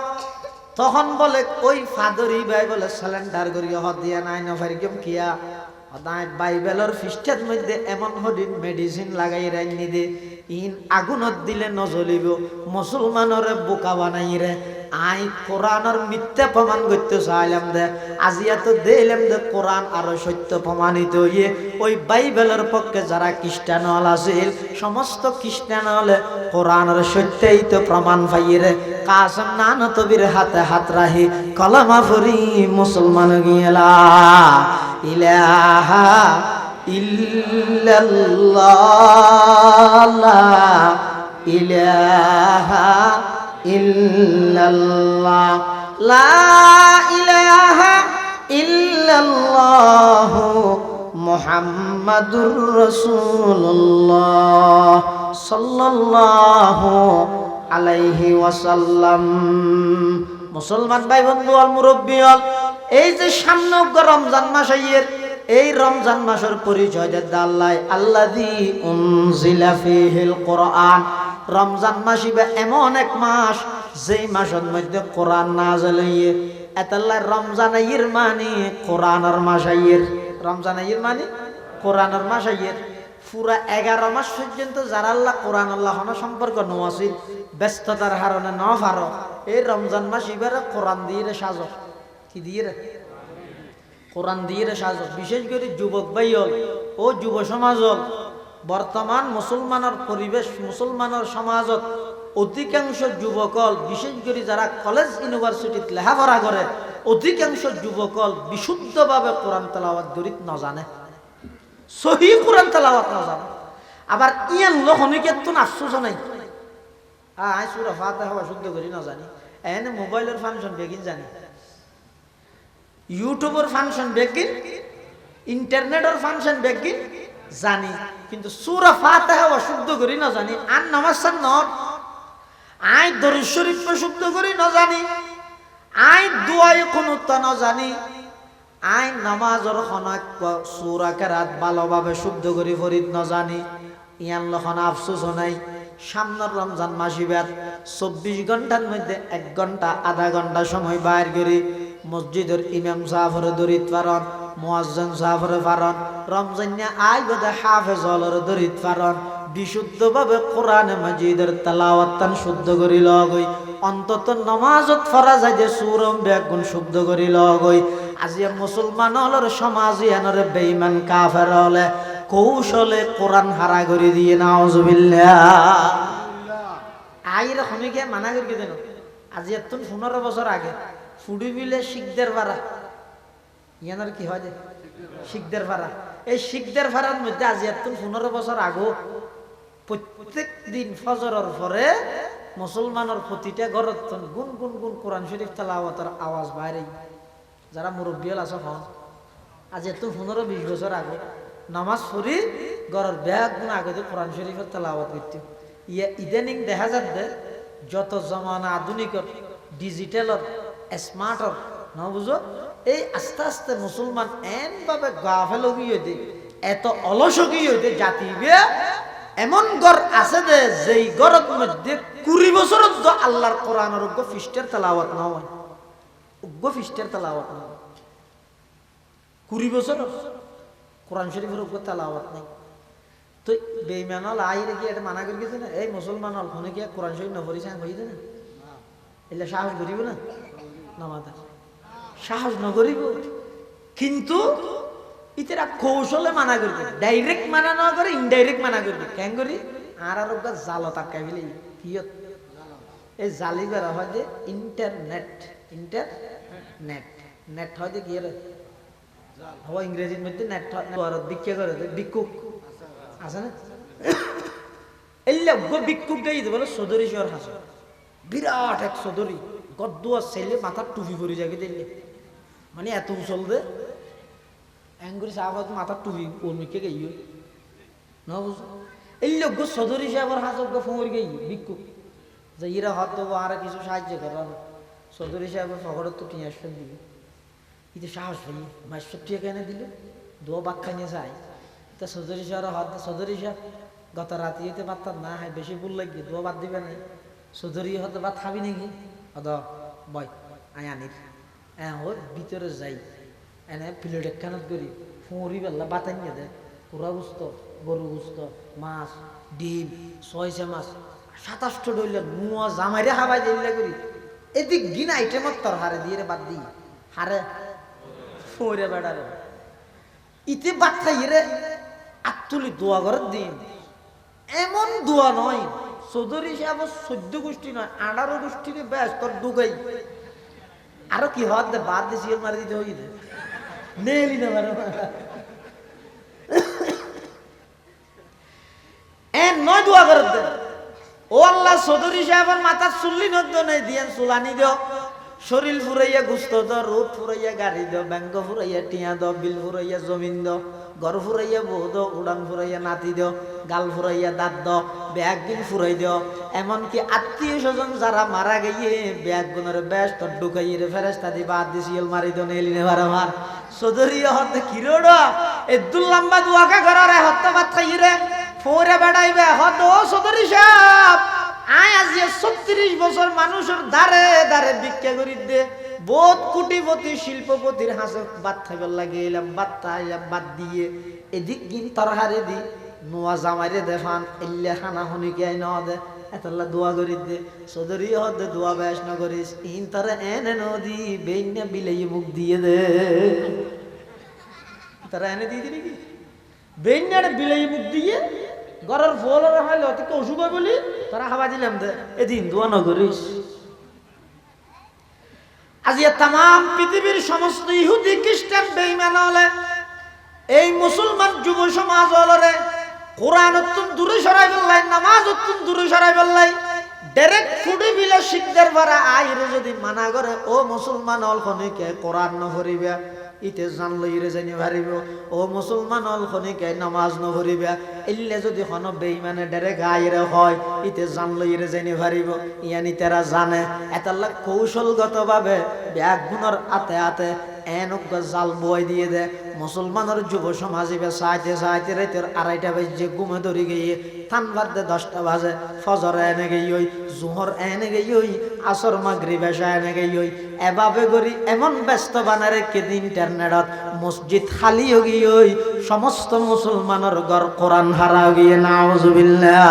তখন বলে ওই ফাদরই বাইবেল সিলিন্ডার করি হদ দিয়া নাই না পারি কেম কিয়া হদাই বাইবেলের পৃষ্ঠার মধ্যে এমন হদিন মেডিসিন লাগাই রাইনি দে ইন আগুনত দিলে নজলিব মুসলমানরে বোকা বানাই রে আই কোরআনের মিথ্যা প্রমাণ করতে চাইলাম দে আজিয়া তো দিলাম দে কোরআন আরো সত্য প্রমাণিত হইয়ে ওই বাইবেলের পক্ষে যারা খ্রিস্টান হল আছিল সমস্ত খ্রিস্টান হলে কোরআনের সত্যই তো প্রমাণ পাইয়ে রে কাসম নান তবির হাতে হাত রাহি কলমা ফরি মুসলমান গিয়েলা ইলাহা ইল্লাল্লাহ ইলাহা ইল্লাল্লাহ লা ইলাহা ইল্লাল্লাহ মুহাম্মাদুর রাসূলুল্লাহ সাল্লাল্লাহু আলাইহি ওয়াসাল্লাম মুসলমান ভাই বন্ধু আল মুরব্বী আল এই যে সামনে রমজান মাস আইয়ের এই রমজান মাসের পরিচয় দেয় আল্লাহ আল্লাযী উনজিলা ফীহিল কোরআন রমজান মাস এমন এক মাস যেই মাসের মধ্যে কোরআন নাযিল হইয়ে এতাল্লাহ রমজান আইয়ের মানে কোরআনের মাস আইয়ের রমজান আইয়ের মানে কোরআনের মাস আইয়ের পুরা 11 মাস পর্যন্ত যারা আল্লাহ কোরআন আল্লাহ সম্পর্ক নওয়াছিল ব্যস্ততার কারণে ন পারো এই রমজান মাস এবারে কোরআন দিয়ে সাজো কি দিয়ে কোরআন দিয়ে সাজো বিশেষ করে যুবক ভাই হল ও যুব সমাজ হল বর্তমান মুসলমানের পরিবেশ মুসলমানের সমাজত অধিকাংশ যুবকল বিশেষ করে যারা কলেজ ইউনিভার্সিটিত লেখাপড়া করে অধিকাংশ যুবকল বিশুদ্ধভাবে কোরআন তেলাওয়াত গরিত না জানে সহি কোরআন তেলাওয়াত না জানে আবার ইয়ান লোকনিকে তো আফসোস নাই আই সূরা ফাতিহা শুদ্ধ করি না জানি এনে মোবাইলের ফাংশন বেগিন জানি ইউটিউবের ফাংশন বেগিন ইন্টারনেটের ফাংশন বেগিন জানি কিন্তু সূরা ফাতিহা শুদ্ধ করি না জানি আর নামাজ নট আই দরুদ শরীফ শুদ্ধ করি না জানি আই দুআই কুনুত না জানি আই নামাজের খনাক সূরা কেরাত ভালোভাবে শুদ্ধ করি ফরিদ না জানি ইয়ান লখন আফসোস নাই সামনের রমজান মাসিবাত 24 ঘন্টার মধ্যে 1 ঘন্টা আধা ঘন্টা সময় বাইর করি মসজিদের ইমাম সাহেবের দরিদ পারন মুয়াজ্জিন সাহেবের পারন রমজানে আই বদে হাফেজ হলর দরিদ পারন বিশুদ্ধভাবে কোরআন মাজিদের তেলাওয়াত শুদ্ধ করি লগই অন্তত নামাজত ফরজ যে সূরা বেগুন শুদ্ধ করি লগই আজি মুসলমান হলর সমাজ ইয়ানরে বেঈমান কাফের হলে কৌশলে কোরআন হারা করে দিয়ে নাউজুবিল্লাহ আইরে খনিকে মানা করি দেন আজি এতন 15 বছর আগে ফুডি বিলে শিখদের ভাড়া ইয়ানার কি হয় যে শিখদের ভাড়া এই শিখদের ভাড়ার মধ্যে আজি এতন 15 বছর আগে প্রত্যেক দিন ফজরের পরে মুসলমানের প্রতিটা ঘরত গুন গুন গুন কোরআন শরীফ তেলাওয়াতের আওয়াজ বাইরে যারা মুরব্বী আছে হন আজি এত 15-20 বছর আগে নামাজ পড়ি ঘরের ব্যাগ গুণ আগে কোরআন শরীফের তেলাওয়াত করতে ইয়া ইদানিং দেখা যাচ্ছে যত জমানা আধুনিকর ডিজিটালর স্মার্টর না বুঝো এই আস্তে আস্তে মুসলমান এমনভাবে গাফেল হয়ে দে এত অলস হয়ে দে জাতি এমন ঘর আছে যে যেই ঘরের মধ্যে 20 বছর আল্লাহর কোরআনের পৃষ্ঠার তেলাওয়াত না হয় পৃষ্ঠার তেলাওয়াত না 20 বছর কোরআন শরীফের উপর তেলাওয়াত নাই। তো বেঈমান হল আইরে কি এটা মানা করে গেছে না, এই মুসলমান হল ফোনে কি কোরআন শরীফ নবরি সাং হইছে না, এলে সাহস করিব না নামাজ সাহস নকরিব। কিন্তু ইতেরা কৌশলে মানা করবে, ডাইরেক্ট মানা না করে ইনডাইরেক্ট মানা করবে। কেন করি আর জাল তাকাই ফেলে কি এই জালি বেড়া হয় যে ইন্টারনেট, ইন্টারনেট নেট হয় যে কি হওয়া ইংরেজির মধ্যে নেট বিক্রি করে ভিক্ষুক আছে না, এলে ভিক্ষুক দেই বলে চৌধুরী শহর হাসে বিরাট এক চৌধুরী গদ্দুয়া ছেলে মাথার টুপি পরে যাকে দিলে মানে এত উচল দে এঙ্গুরি সাহাবাত মাথার টুপি ওরমিকে গেই না বুঝ এই লোক চৌধুরী সাহেবের হাসক ফোঁর গেই ভিক্ষুক যে ইরা হাত দেবো আর কিছু সাহায্য করার চৌধুরী সাহেবের ফকরের তো টিয়া আসতে দিবে ইতে সাহস ভাই 22 টাকা এনে দিল দোয়া বাক্কা নিয়ে যায় তা চৌধুরী সাহেবের হাত চৌধুরী সাহেব গত রাতে যেতে পারতাম না, হ্যাঁ বেশি ভুল লাগবে দোয়া বাদ দিবে না, চৌধুরী হয়তো বাদ খাবি নাকি অদ বয় আয় আনির হ্যাঁ ওর ভিতরে যাই এনে প্লেট একখানত করি ফুঁড়ি বেলা বাতান নিয়ে দেয় পুরা গুস্ত গরু গুস্ত মাছ ডিম 6 মাছ 27টা ডইলে নুয়া জামাইরে হাবাই দিলে করি এদিক গিনা আইটেমত তোর হারে দিয়ে বাদ দিই হারে ফুঁড়ে বেড়ারে ইতে বাদ খাই রে আত্তুলি দোয়া করে দিন এমন দোয়া নয় চৌধুরী সাহেব 14 গোষ্ঠী নয় 18 গোষ্ঠীর ব্যাস তোর ডুগাই আরো কি হত দে বাদ দিয়ে সিল মারি দিতে হইছে নেলি না মারো এ নয় দোয়া করে দে ও আল্লাহ চৌধুরী সাহেবের মাথার চুল্লি নদ্দ নাই দিয়েন চুলানি দিও শরীর ফুরাইয়া গুস্ত দাও রোদ ফুরাইয়া গাড়ি দাও ব্যাঙ্গ ফুরাইয়া টিয়া দাও বিল ফুরাইয়া জমিন দাও ঘর ফুরাইয়া বউ দাও উড়ান ফুরাইয়া নাতি দাও গাল ফুরাইয়া দাঁত দাও ব্যাগ দিন ফুরাই দাও এমনকি আত্মীয় স্বজন যারা মারা গিয়ে ব্যাগ গুণের ব্যাস তোর ঢুকাইয়ে ফেরেস্তা দি বাদ দিছি মারি দো নেলিনে বারবার চৌধুরী হতে কিরোড় এদুল লম্বা দুয়াকা ঘরে হত্যা বাদ খাইয়ে রে ফোরে বেড়াইবে হত ও চৌধুরী সাহেব আয় আজি 36 বছর মানুষের ধারে ধারে ভিক্ষা করি দে বহুত কোটিপতি শিল্পপতির হাসে বাদ খাইবার লাগে এলাম বাদ দিয়ে এদিক গিন তরহারে দি নোয়া জামাইরে দেখান এল্লে খানা হনিকে আই ন দে এতলা দোয়া করি দে চৌধুরী হতে দোয়া ব্যাস না করিস ইন তারা এনে নদী বেইনা বিলাই মুখ দিয়ে দে তারা এনে দিয়ে দিলি কি বেইনার বিলাই মুখ দিয়ে ঘরের ফল রাখাইলে অত অসুখ হয় বলি তারা খাওয়া দিলাম দে এদিন দোয়া না করিস আজ তাম পৃথিবীর সমস্ত ইহুদি খ্রিস্টান বেঈমান হলে এই মুসলমান যুব সমাজ হলরে কোরআন অত্যন্ত দূরে সরাই বললাই নামাজ অত্যন্ত দূরে সরাই বললাই ডাইরেক্ট ফুডি বিলে শিখদের পারা আইরে যদি মানা করে ও মুসলমান হল খনিকে কোরআন ন করিবে ইতে জানলো ইরে জানি ভারিব ও মুসলমান হল খনিকে নামাজ ন করিবে ইল্লে যদি হন বেঈমানে ডাইরেক্ট আইরে হয় ইতে জানলো ইরে জানি ভারিব ইয়ানি তারা জানে এতাল্লা কৌশলগতভাবে ব্যাগ গুণর আতে আতে এনক জাল বই দিয়ে দে মুসলমানের যুব সমাজিবে চাইতে চাইতে রাতের 2:30 বাজে ঘুমে ধরে গিয়ে থান বাদে 10টা বাজে ফজর এনে গই ওই জোহর এনে গই ওই আসর মাগরিব এশা এনে গই ওই এভাবে করি এমন ব্যস্ত বানারে কেদিন ইন্টারনেটত মসজিদ খালি হয়ে গই ওই সমস্ত মুসলমানের ঘর কোরআন হারা গিয়ে নাউজুবিল্লাহ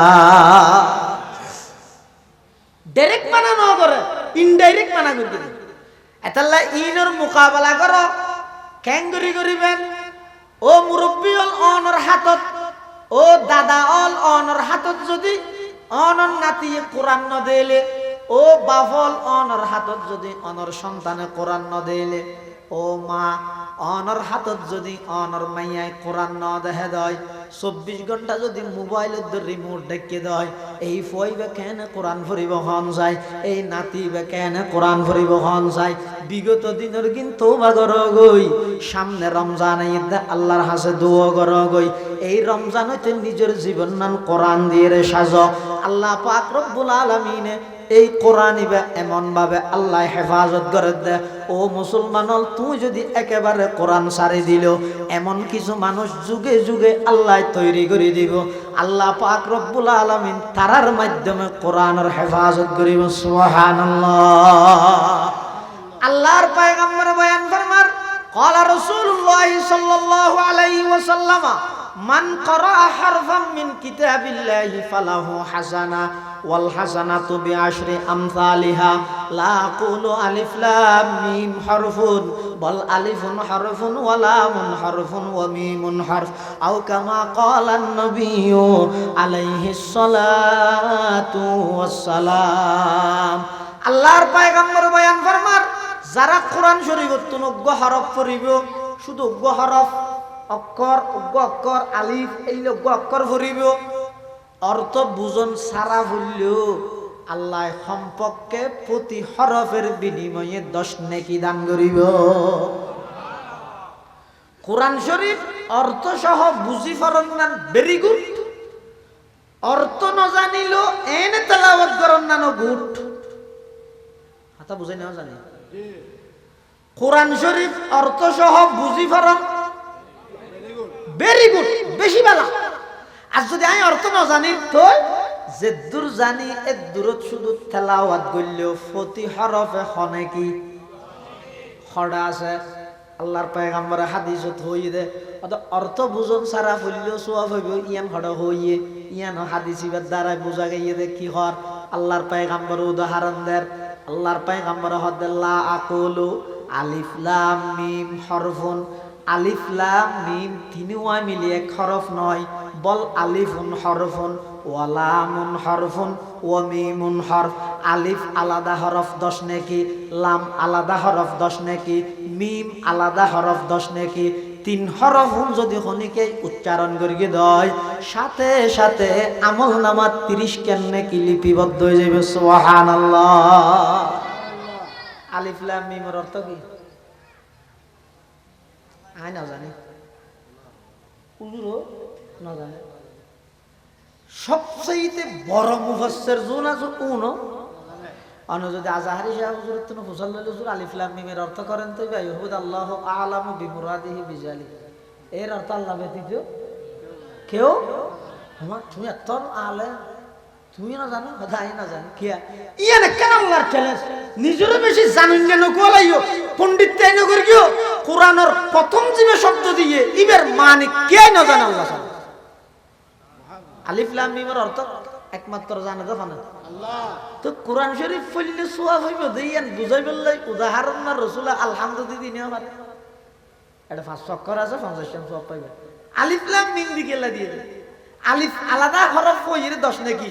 ডাইরেক্ট মানা না করে ইনডাইরেক্ট মানা করে এতাল্লা ইনর মোকাবেলা করো ক্যাঙ্গুরি করিবেন ও মুরব্বী অল অনর হাতত ও দাদা অল অনর হাতত যদি অনর নাতি কোরআন ন দেলে ও বাফল অনর হাতত যদি অনর সন্তানে কোরআন ন দেলে ও মা অনর হাতত যদি অনর মাইয়ায় কোরআন ন দেহে দেয় 24 ঘন্টা যদি মোবাইলের রিমোট দেখে দেয় এই ফইবে কেন কোরআন পড়িব হন যায় এই নাতিবে কেন কোরআন পড়িব হন যায় বিগত দিনের কিন্তু তওবা করো গই সামনে রমজান ঈদ আল্লাহর হাসে দোয়া করো গই এই রমজান হইতে নিজের জীবন নান কোরআন দিয়ে রে সাজো আল্লাহ পাক রব্বুল আলামিন এই কোরআন ইবা এমন ভাবে আল্লাহ হেফাজত করে দে ও মুসলমান তুই যদি একেবারে কোরআন সারি দিল এমন কিছু মানুষ যুগে যুগে আল্লাহ তৈরি করে দিব আল্লাহ পাক রব্বুল আলামিন তারার মাধ্যমে কোরআনের হেফাজত করিব সুবহানাল্লাহ আল্লাহর পয়গম্বর বয়ান ফরমার قال رسول الله صلى الله عليه وسلم من قرأ حرفا من كتاب الله فله حسنة والحسنة بعشر أمثالها لا أقول ألف لام ميم حرف بل ألف حرف ولام حرف وميم حرف أو كما قال النبي عليه الصلاة والسلام আল্লাহর পয়গম্বর বয়ান ফরমার যারা কোরআন শরীফত অজ্ঞ হরফ পড়িব শুধু অজ্ঞ হরফ অক্ষর অজ্ঞ অক্ষর আলিফ এই অজ্ঞ অক্ষর পড়িব অর্থ বুঝন সারা ভুললেও আল্লাহ সম্পর্কে প্রতি হরফের বিনিময়ে 10 নেকি দান করিব কোরআন শরীফ অর্থ সহ বুঝি ফরন না ভেরি গুড অর্থ ন জানিলো এনে তেলাওয়াত করন না গুড হাতা বুঝাই না জানি কোরআন শরীফ অর্থ সহ বুঝি ফরন ভেরি গুড বেশি ভালো আর যদি আমি অর্থ না জানি তো যে দূর জানি এ দূরত শুধু তেলাওয়াত করলেও প্রতি হরফে হনে কি খড়া আছে আল্লাহর পয়গম্বরের হাদিসত হই দে অর্থ বুঝন সারা হইলেও সওয়াব হইব ইয়ান খড়া হইয়ে ইয়ান হাদিসিবার দ্বারা বুঝা গিয়ে দে কি হর আল্লাহর পয়গম্বর উদাহরণ দেন আল্লাহর পয়গম্বর হদাল্লাহ আকুলু আলিফ লাম মিম হরফুন আলিফ লাম মিম তিনওয়া মিলে এক হরফ নয় বল আলিফুন হরফুন ওয়া লামুন হরফুন ওয়া মিমুন হরফ আলিফ আলাদা হরফ 10 নেকি লাম আলাদা হরফ 10 নেকি মিম আলাদা হরফ 10 নেকি 3 হরফ যদি খনিকে উচ্চারণ করিয়ে দেয় সাথে সাথে আমলনামা 30 কেন নেকি লিপিবদ্ধ হয়ে যাবে সুবহানাল্লাহ আলিফ লাম মিমের অর্থ কি আই না জানি হুজুরও না জানে সবচেয়ে বড় মুফাসসির জোন আছে কোন আনো যদি আজহারি সাহেব হুজুর তো ফুসাল্লাল হুজুর আলিফ লাম মিমের অর্থ করেন তো ভাই হুদ আল্লাহু আ'লামু বিমুরাদিহি বিজালি এর অর্থ আল্লাহ ব্যতীত কেউ আমার তুমি এত আলে তুমি না জানো খোদাই না জানে কি ইয়ানে কেন আল্লাহর চ্যালেঞ্জ নিজেরও বেশি জানেন কেন কোলাইও পণ্ডিত তাই না করিও কোরআনের প্রথম জিমে শব্দ দিয়ে ইবের মানে কে না জানে আল্লাহ জানে আলিফ লাম মিমের অর্থ একমাত্র জানে যখন আল্লাহ তো কোরআন শরীফ পড়লে সওয়াব হইব দেইয়ান বুঝাই বললাই উদাহরণ না রাসূল আলহামদুলিল্লাহ দিনে পারে এটা 5 অক্ষর আছে 50 জন সওয়াব পাইবে আলিফ লাম মিম দিকেলা দিয়ে আলিফ আলাদা হরফ হইরে 10 নাকি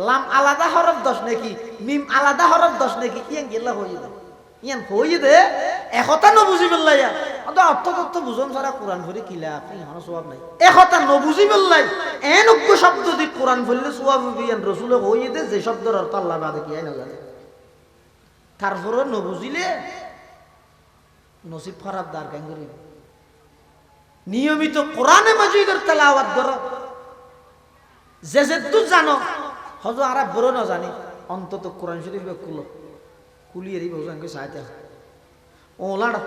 লাম আলাদা হরফ 10 নাকি মিম আলাদা হরফ 10 নাকি ইয়ান গেলা হইবে ইয়ান হইবে একতা ন বুঝি বললাই অত অর্থ তত্ত্ব বুঝন ছাড়া কোরআন পড়ি কিলা আপনি হন সওয়াব নাই একতা ন বুঝি বললাই এনজ্ঞ শব্দ দি কোরআন পড়লে সওয়াব হবে ইয়ান রাসূল হইতে যে শব্দের অর্থ আল্লাহ বাদে কি আই না জানে তারপরে ন বুঝিলে নসিব খারাপ দার কেন করি নিয়মিত কোরআনে মাজিদের তেলাওয়াত করো যে তুই জানো হজ আরা বড় না জানি অন্তত কোরআন শরীফ কুলিয়ে দিবে হুজুরকে সাইতে ও লাড়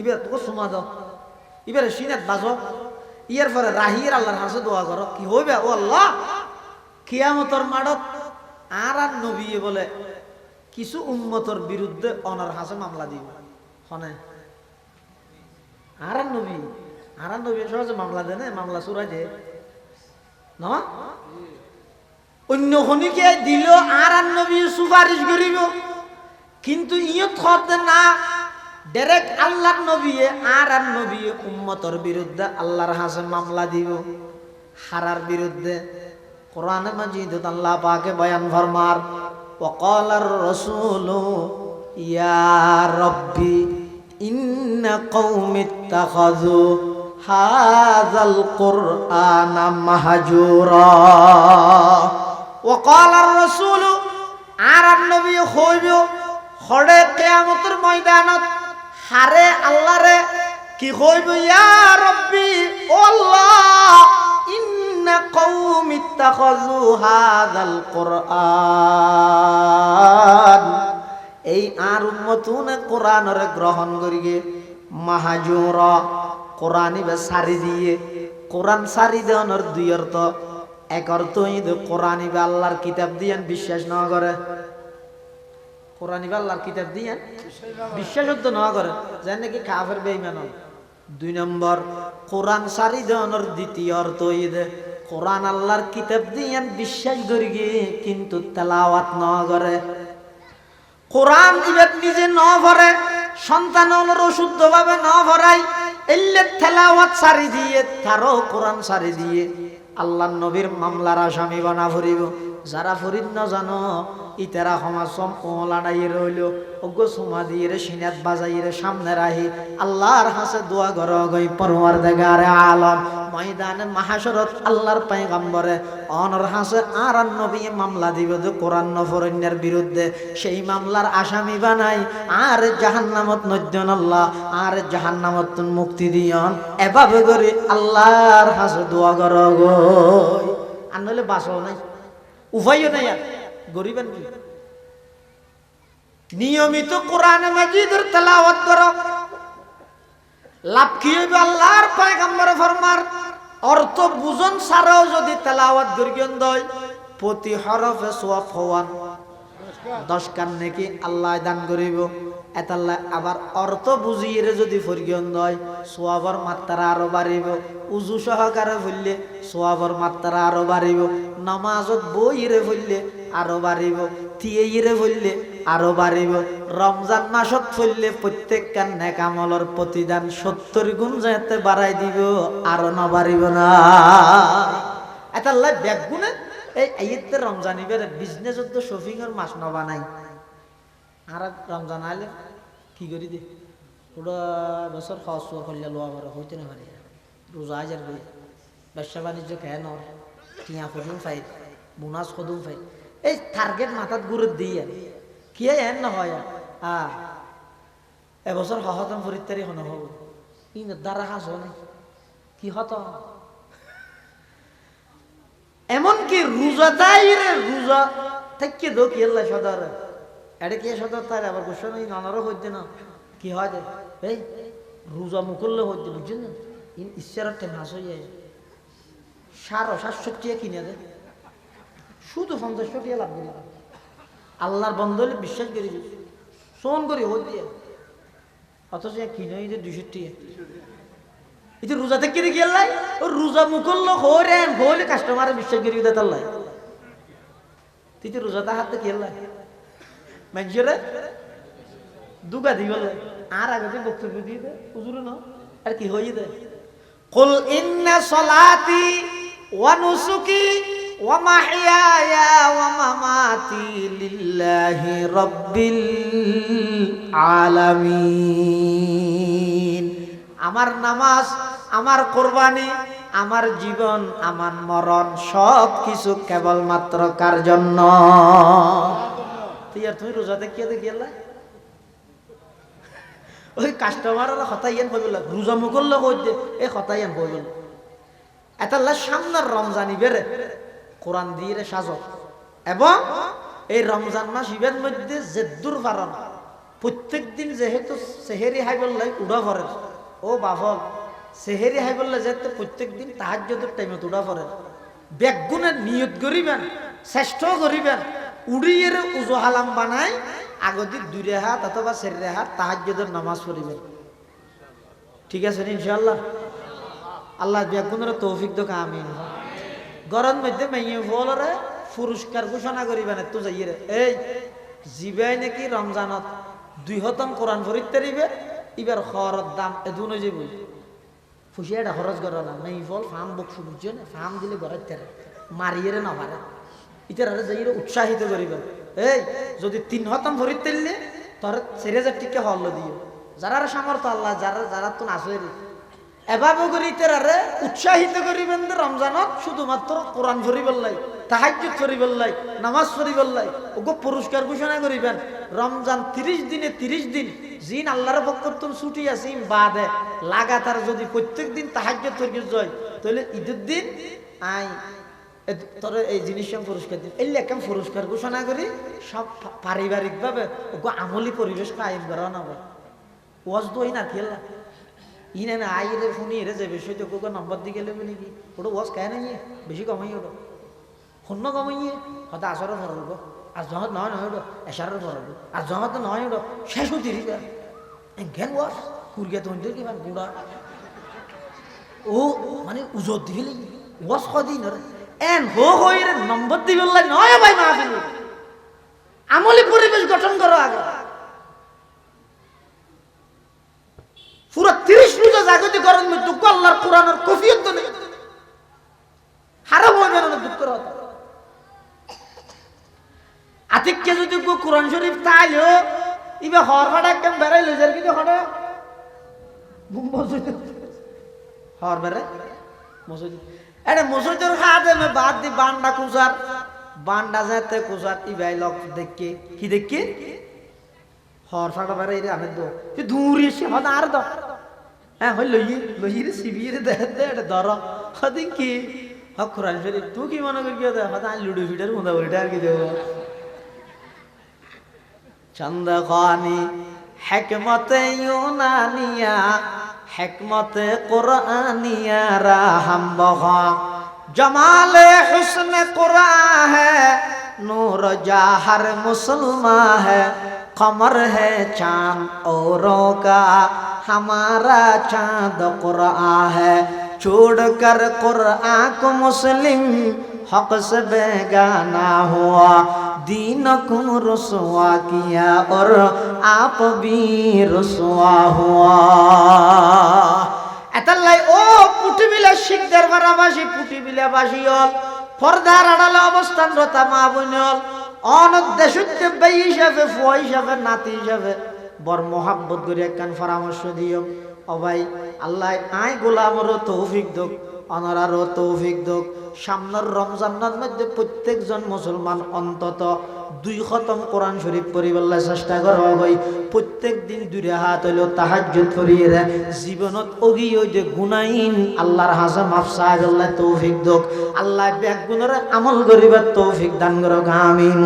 ইবে তো সুমা দাও ইবে সিনাত বাজো ইয়ার পরে রাহির আল্লাহর কাছে দোয়া করো কি হইবে ও আল্লাহ কিয়ামতের মাঠত আর নবী বলে কিছু উম্মতের বিরুদ্ধে অনার কাছে মামলা দিব হনে আর নবী সহজে মামলা দেনে মামলা চুরাই দে না অন্য খনিকে দিল আর নবী সুপারিশ করিব কিন্তু ইয়ত খতে না ডাইরেক্ট আল্লাহর নবী আর নবী উম্মতের বিরুদ্ধে আল্লাহর কাছে মামলা দিব হারার বিরুদ্ধে কোরআনে মাজিদে আল্লাহ পাকে বয়ান ফরমার ওয়াকালার রাসূলু ইয়া রাব্বি ইন্না কওমি ইত্তাখাযু হাযাল কুরআনা মাহজুরা ওয়াকালার রাসূলু আর নবী হইব খড়ে কিয়ামতের ময়দানত হারে আল্লাহরে কি হইব ইয়া রাব্বি ও আল্লাহ ইন্না কওমি ইত্তাখাযু হাযাল কুরআন এই আর উম্মতুনে কোরআনরে গ্রহণ করিয়ে মাহজুরা কোরআন বে সারি দিয়ে কোরআন সারি দেওয়ার দুই অর্থ এক অর্থ কোরআন বে আল্লাহর কিতাব দিয়ে বিশ্বাস না করে কোরআন আল্লাহর কিতাব দিয়ে বিশ্বাসযোগ্য না করে যেন নাকি কাফের বেঈমান। 2 নম্বর কোরআন সারি দেওয়ানোর দ্বিতীয় অর্থ হইছে কোরআন আল্লাহর কিতাব দিয়ে বিশ্বাস করি কিন্তু তেলাওয়াত না করে। কোরআন ইবাদ নিজে না পড়ে, সন্তান হলো শুদ্ধভাবে না পড়াই, এলে তেলাওয়াত সারি দিয়ে তারও কোরআন সারি দিয়ে আল্লাহর নবীর মামলার আসামি বানা ভরিব। যারা ফরিদ না জানো ইতারা সমাজ সম্পলানাই রইল অজ্ঞ সুমা দিয়ে রে সিনাত বাজাই রে সামনে রাহি আল্লাহর হাসে দোয়া করো গই পরওয়ারদিগারে আলম ময়দানে মাহশরত আল্লাহর পয়গম্বরে অনর হাসে আর নবী মামলা দিবে যে কোরআন নফরন্যের বিরুদ্ধে, সেই মামলার আসামি বানাই আর জাহান্নামত নজ্জন আল্লাহ আর জাহান্নামত মুক্তি দিয়ন। এভাবে করে আল্লাহর হাসে দোয়া করো গই। আর নইলে বাঁচও নাই, উপায়ও নাই, আর গরিবেন কি? নিয়মিত কোরআন মাজিদের তেলাওয়াত করো, লাভ কি হইবে? আল্লাহর পয়গম্বর ফরমার অর্থ বুঝন ছাড়াও যদি তেলাওয়াত দর্গন দেয় প্রতি হরফে সওয়াব হওয়ান 10 কান নাকি আল্লাহ দান করিব। এতাল্লাহ আবার অর্থ বুঝিয়ে যদি ফরগন দেয় সওয়াবের মাত্রা আরো বাড়িব। উজু সহকারে পড়লে সওয়াবের মাত্রা আরো বাড়িব। নামাজত বইরে পড়লে আরো বাড়িব। তিয়েইরে পড়লে আরো বাড়িব। রমজান মাসত পড়লে প্রত্যেক কান নেক আমলের প্রতিদান 70 গুণ যাতে বাড়াই দিব, আরো না বাড়িব না। এতাল্লাহ ব্যাগ গুণে এই আইতে রমজান ইবের বিজনেসত তো শপিং এর মাস না বানাই। আর রমজান আইলে কি করি দে পুরো বছর খাওয়া শুয়া করলে লোয়া বড় হইতে না পারে। রোজা হাজার বই ব্যবসা বাণিজ্য কেন টিয়া কদুম ফাই বোনাস কদুম ফাই এই টার্গেট মাথাত গুরু দিয়ে কি এন না হয়। এবছর হতম পরিত্যারি হন হব ই দ্বারা হাস নাই কি হত। এমনকি রোজাদাই রে রোজা থেকে দো কি আল্লাহ সদর এটা কি সদর তার আবার গোসল নানারও হইতে না কি হয় এই রোজা মুকুল্লে হইতে বুঝছেন না ঈশ্বরের টাইম হাস হয়ে যায় 750 টাকা কিনে দেয় শুধু 50 টাকা লাভ দিল। আল্লাহর বন্ধ হলে বিশ্বাস করি শোন করি হই দিয়ে অথচ কিনে 200 টাকা এটা রোজা থেকে কি আল্লাহ ও রোজা মুকুল্ল হরেন হলে কাস্টমারে বিশ্বাস করি দেয় আল্লাহ তুই তো রোজাটা হাতে কি আল্লাহ মানুষেরা দুগা দি বললে আর আগে বক্তব্য দিয়ে দেয় হুজুর না আর কি হয়ে দেয়। কুল ইন্না সলাতি ওয়া নুসুকি ওয়া মাহইয়ায়া ওয়া মামাতি লিল্লাহি রাব্বিল আলামিন। আমার নামাজ, আমার কুরবানি, আমার জীবন, আমার মরণ সব কিছু কেবলমাত্র কার জন্য? তুই আর তুমি রোজাতে কে গেলা ওই কাস্টমারের হতাইয়ান হইল রোজা মুকুল্ল কইতে এই হতাইয়ান হইল এতাল্লা সামনের রমজানি বেড়ে কোরআন দিয়ে সাজক এবং এই রমজান মাস ইবের মধ্যে জেদ্দুর কারণ প্রত্যেক দিন যেহেতু সেহেরি হাই বললাই উড়া ভরে ও বাফল সেহেরি হাই বললে যেহেতু প্রত্যেক দিন তাহাজ্জুদের টাইমে উড়া ভরে বেগুনের নিয়ত করিবেন চেষ্টা করিবেন উড়িয়ে উজু হালাম বানাই আগদি 2 রেহাত অথবা 4 রেহাত তাহাজ্জুদের নামাজ পড়িবেন। ঠিক আছে ইনশাআল্লাহ আল্লাহ বেগুনের তৌফিক দোক আমিন। গরম মধ্যে মেয়ে বলরে পুরস্কার ঘোষণা করিবেন তো যাইয়ে এই জিবাই নাকি রমজানত 2 খতম কোরআন পড়িতে দিবে এবার খরচ দাম এদুন হয়ে যাবে ফুসিয়াটা খরচ করে না মেয়ে ফল ফার্ম বকশু বুঝছে না ফার্ম দিলে ঘরের তেরে মারিয়ে না পারে ইতারা যাই উৎসাহিত করিবেন এই যদি 3 খতম পড়িতে দিলে তোর 4000 টাকা হল দিও যারা সামর্থ্য আল্লাহ যারা যারা তো নাচে এভাবে করে ইতারে উৎসাহিত করিবেন রমজানত শুধুমাত্র কোরআন পড়িবার লাই তাহাজ্জুদ পড়িবার লাই নামাজ পড়িবার লাই ওগো পুরস্কার ঘোষণা করিবেন। রমজান 30 দিনে 30 দিন জিন আল্লাহর পক্ষ থেকে ছুটি আছে বাদে লাগাতার যদি প্রত্যেক দিন তাহাজ্জুদ পড়ি যায় তাহলে ঈদের দিন আই তোর এই জিনিসটা পুরস্কার দিন এই লেখাম পুরস্কার ঘোষণা করি সব পারিবারিকভাবে ওগো আমলি পরিবেশ কায়েম করা না ওয়াজ দই না খেলা ইনে না আইরে শুনি রে যে বিষয় তো কোকো নম্বর দিয়ে গেলে নাকি ওটা ওয়াজ কেন নিয়ে বেশি কমাই ওটা শূন্য কমাইয়ে হয়তো আসরে ধরব আর জহত নয় নয় ওটা এশারের পর আর জহত নয় ওটা শেষ হতে ঘেন ওয়াস কুরগিয়া তৈরি কিমান গুড়া ও মানে উজত দিবি ওয়াস কদিন এন হই রে নম্বর দিবি নয় ভাই মাহফিল আমলি পরিবেশ গঠন করো আগে পুরো 30 রোজা জাগতিক করণ মৃত্যু আল্লাহর কোরআনের কফিয়ত নেই হারাম হয়ে বেরোনো দুঃখ হতো আতিককে যদি কোরআন শরীফ তাইলেও ইবে হর ফাটা একদম বেড়াই লইজার কিন্তু হরে হর বেড়ে মসজিদ এটা মসজিদের খাতে মে বাদ দি বান্ডা কুসার বান্ডা যেতে কুসার ইবাই লক দেখকে কি দেখকে হর ফাটা বেড়াই রে আমি দো তুই দূরে এসে হদ আর দ হ্যাঁ হই লই রে সিবি রে দে দে এটা ধর হদিন কি হক কোরআন শরীফ তুই কি মনে করি দে হদ আই লুডো ফিটার মুদা বলিটা আর কি দেব চন্দগানি হিকমতে ইউনানিয়া হিকমতে কুরআনিয়া রাহম বহা জমালে হুসন কুরআন है नूर जाहर मुसलमा है कमर है चांद औरों का हमारा चांद कुरआन है छोड़ कर कुरआन को मुस्लिम हक से बेगाना हुआ दीन को रुसवा किया और आप भी रुसवा हुआ এতাল্লাই ও পুটিবিলা শিকদার বারাবাসী পুটিবিলাবাসী হল পর্দার আড়ালে অবস্থানরত মা বোন হল অনদ্দেশুদ্ধ ভাই হিসাবে ফুয়া হিসাবে নাতি হিসাবে বড় মোহাব্বত করে একখান পরামর্শ দিও ও ভাই আল্লাহ আই গোলামরও তৌফিক দোক অনারারও তৌফিক দোক সামনের রমজানের মধ্যে প্রত্যেকজন মুসলমান অন্তত 2 খতম কোরআন শরীফ পড়িবার চেষ্টা করো ভাই প্রত্যেক দিন 2 হাত হইলো তাহাজ্জুদ করিয়ে জীবনত ওগি ওই যে গুনাহীন আল্লাহর হাজা মাফ চাইলে তৌফিক দোক আল্লাহ ব্যাক গুনারে আমল করিবার তৌফিক দান করো আমিন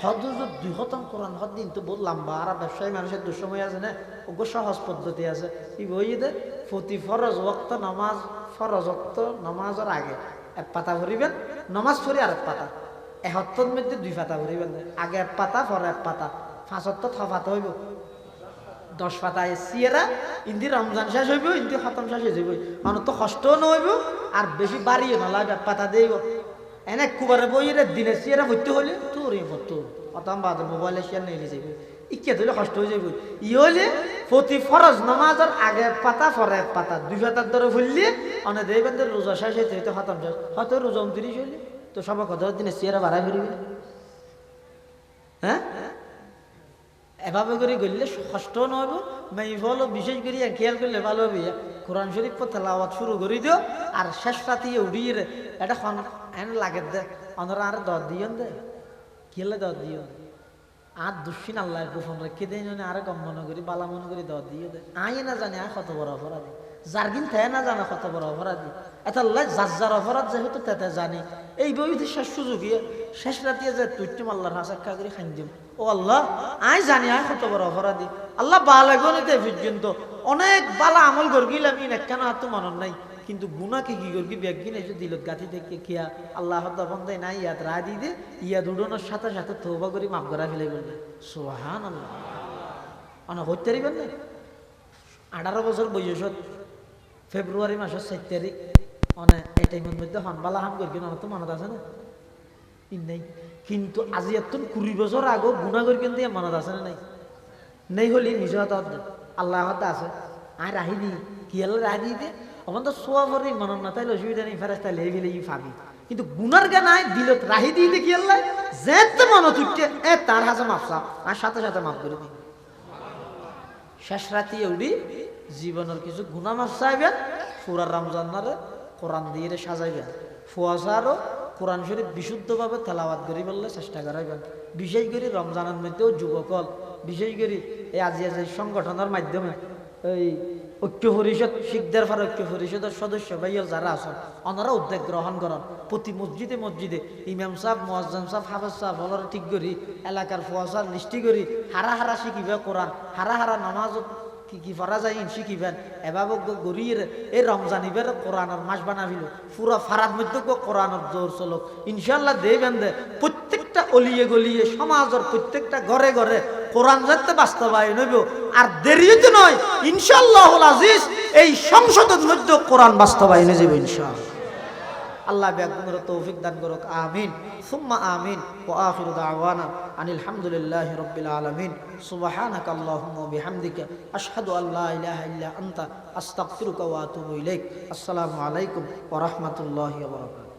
হদুজ 2 খতম কোরআন হদ দিন তো বহুত লম্বা আর ব্যবসায়ী মানুষের দুঃসময় আছে না ওগো সহজ পদ্ধতি আছে কি বইয়ে প্রতি ফরজ ওয়াক্ত নামাজ ফরজ ওয়াক্ত নামাজের আগে এক পাতা ভরিবেন নামাজ পড়ি আর এক পাতা এহত্তর মধ্যে 2 পাতা ভরিবেন আগে এক পাতা পরে এক পাতা 75 পাতা হইব 10 পাতা সিয়েরা ইন্দি রমজান শেষ হইব ইন্দি খতম শেষ হইব মানে তো কষ্টও নহইব আর বেশি বাড়িও না লাগে পাতা দেব এনে কুবারে বইরে দিনে সিয়েরা ভর্তি হইলে তোরে ভর্তি অতম বাদ মোবাইলে শেয়ার নিয়ে যাইব ইকে দিলে কষ্ট হয়ে যাইব ই হইলে প্রতি ফরজ নামাজের আগে এক পাতা পরে এক পাতা 2 পাতার ধরে ফুললে অনে দেখবেন যে রোজা শেষ হইতে খতম শেষ হয়তো রোজা 29 হইলে তো সব কত দিনে সিয়েরা বাড়াই ফিরবে হ্যাঁ এভাবে করে গেলে কষ্ট নহব মাইফল বিশেষ করে খেয়াল করলে ভালো হবে কোরআন শরীফ তেলাওয়াত শুরু করে দিও আর শেষ রাতে উড়িয়ে এটা এন লাগে দে অনরা আর দর দিও দে খেলে দর দিও আর দুশ্চিন আল্লাহ গোপন রেখে দেয় আরে কম মনে করি বালা মনে করি দর দিও দে আই না জানি আর কত বড় অপরাধী যার কিন থাকে না জানা কত বড় অপরাধী এটা যার অপরাধ যেহেতু তাতে জানি এই বইতে শেষ সুযোগী শেষ রাতে যে তুইটিম আল্লাহর হাসাক্ষা করে খাই দিম ও আল্লাহ আই জানি আর কত বড় অপরাধী আল্লাহ বালা গণিতে পর্যন্ত অনেক বালা আমল করগিলাম ইন কেন আর তো মনে নাই কিন্তু গুনাকে কি করবি ব্যাগিন এসে দিলত গাথি থেকে খেয়া আল্লাহ বন্ধাই নাই ইয়াদ রায় দিয়ে দে ইয়াদ উড়ানোর সাথে সাথে তৌবা করে মাফ করা ফেলে বলবে সুবহানাল্লাহ অনেক হইতে পারিবেন না 18 বছর বয়সত ফেব্রুয়ারি মাসের 7 তারিখ মানে এই টাইমের মধ্যে হনবালা হাম করি না তো মনত আছে না নাই কিন্তু আজি এত 20 বছর আগে গুণা করি কিন্তু মনত আছে না নাই নেই হলি নিজে হাত আল্লাহ হাত আছে আর রাহি দি কি হলো রাহি দিয়ে আমার তো সোয়া ভরি মনত না তাইলে অসুবিধা নেই ফেরেস্তা লেই ফেলে ফাবি কিন্তু গুনার গে নাই দিল রাহি দিয়ে কি আল্লাহ যেতে মনত উঠছে এ তার হাতে মাফ চাও আর সাথে সাথে মাফ করে দিই শেষ রাতে উড়ি জীবনের কিছু গুনাহ মাফ চাইবেন পুরা রমজানের কোরআন দিয়ে সাজাইবেন ফুয়াশারও কোরআন শরীফ বিশুদ্ধভাবে তেলাওয়াত করি বললে চেষ্টা করাইবেন বিশেষ করে রমজানের মধ্যেও যুবকল বিশেষ করে এই আজি সংগঠনের মাধ্যমে এই ঐক্য পরিষদ শিখদের ফার ঐক্য পরিষদের সদস্য ভাইয়ের যারা আছেন ওনারা উদ্যোগ গ্রহণ করেন প্রতি মসজিদে মসজিদে ইমাম সাহেব মুয়াজ্জিন সাহেব হাফেজ সাহেব হলরে ঠিক করি এলাকার ফুয়াশার লিস্টি করি হারা হারা শিখিবে কোরআন হারা হারা নামাজ কি পড়া যায় শিখিবেন এভাবে গড়িয়ে এই রমজান ইবের কোরআনের মাস বানাবিল পুরো ফারার মধ্যে কোরআনের জোর চলক ইনশাল্লাহ দেবেন দে প্রত্যেক প্রত্যেকটা অলিয়ে গলিয়ে সমাজের প্রত্যেকটা ঘরে ঘরে কোরআন যাতে বাস্তবায়ন হইব আর দেরিতে নয় ইনশাআল্লাহুল আজিজ এই সংসদের মধ্যে কোরআন বাস্তবায়ন হয়ে যাবে ইনশাআল্লাহ আল্লাহ বিয়াকুমুর তৌফিক দান করুক আমিন সুম্মা আমিন ওয়া আখিরু দাওয়ানা আনিল হামদুলিল্লাহি রাব্বিল আলামিন সুবহানাকা আল্লাহুম্মা ওয়া বিহামদিকা আশহাদু আল্লা ইলাহা ইল্লা আনতা আস্তাগফিরুকা ওয়া আতুবু ইলাইক আসসালামু আলাইকুম ওয়া রাহমাতুল্লাহি ওয়া বারাকাতুহু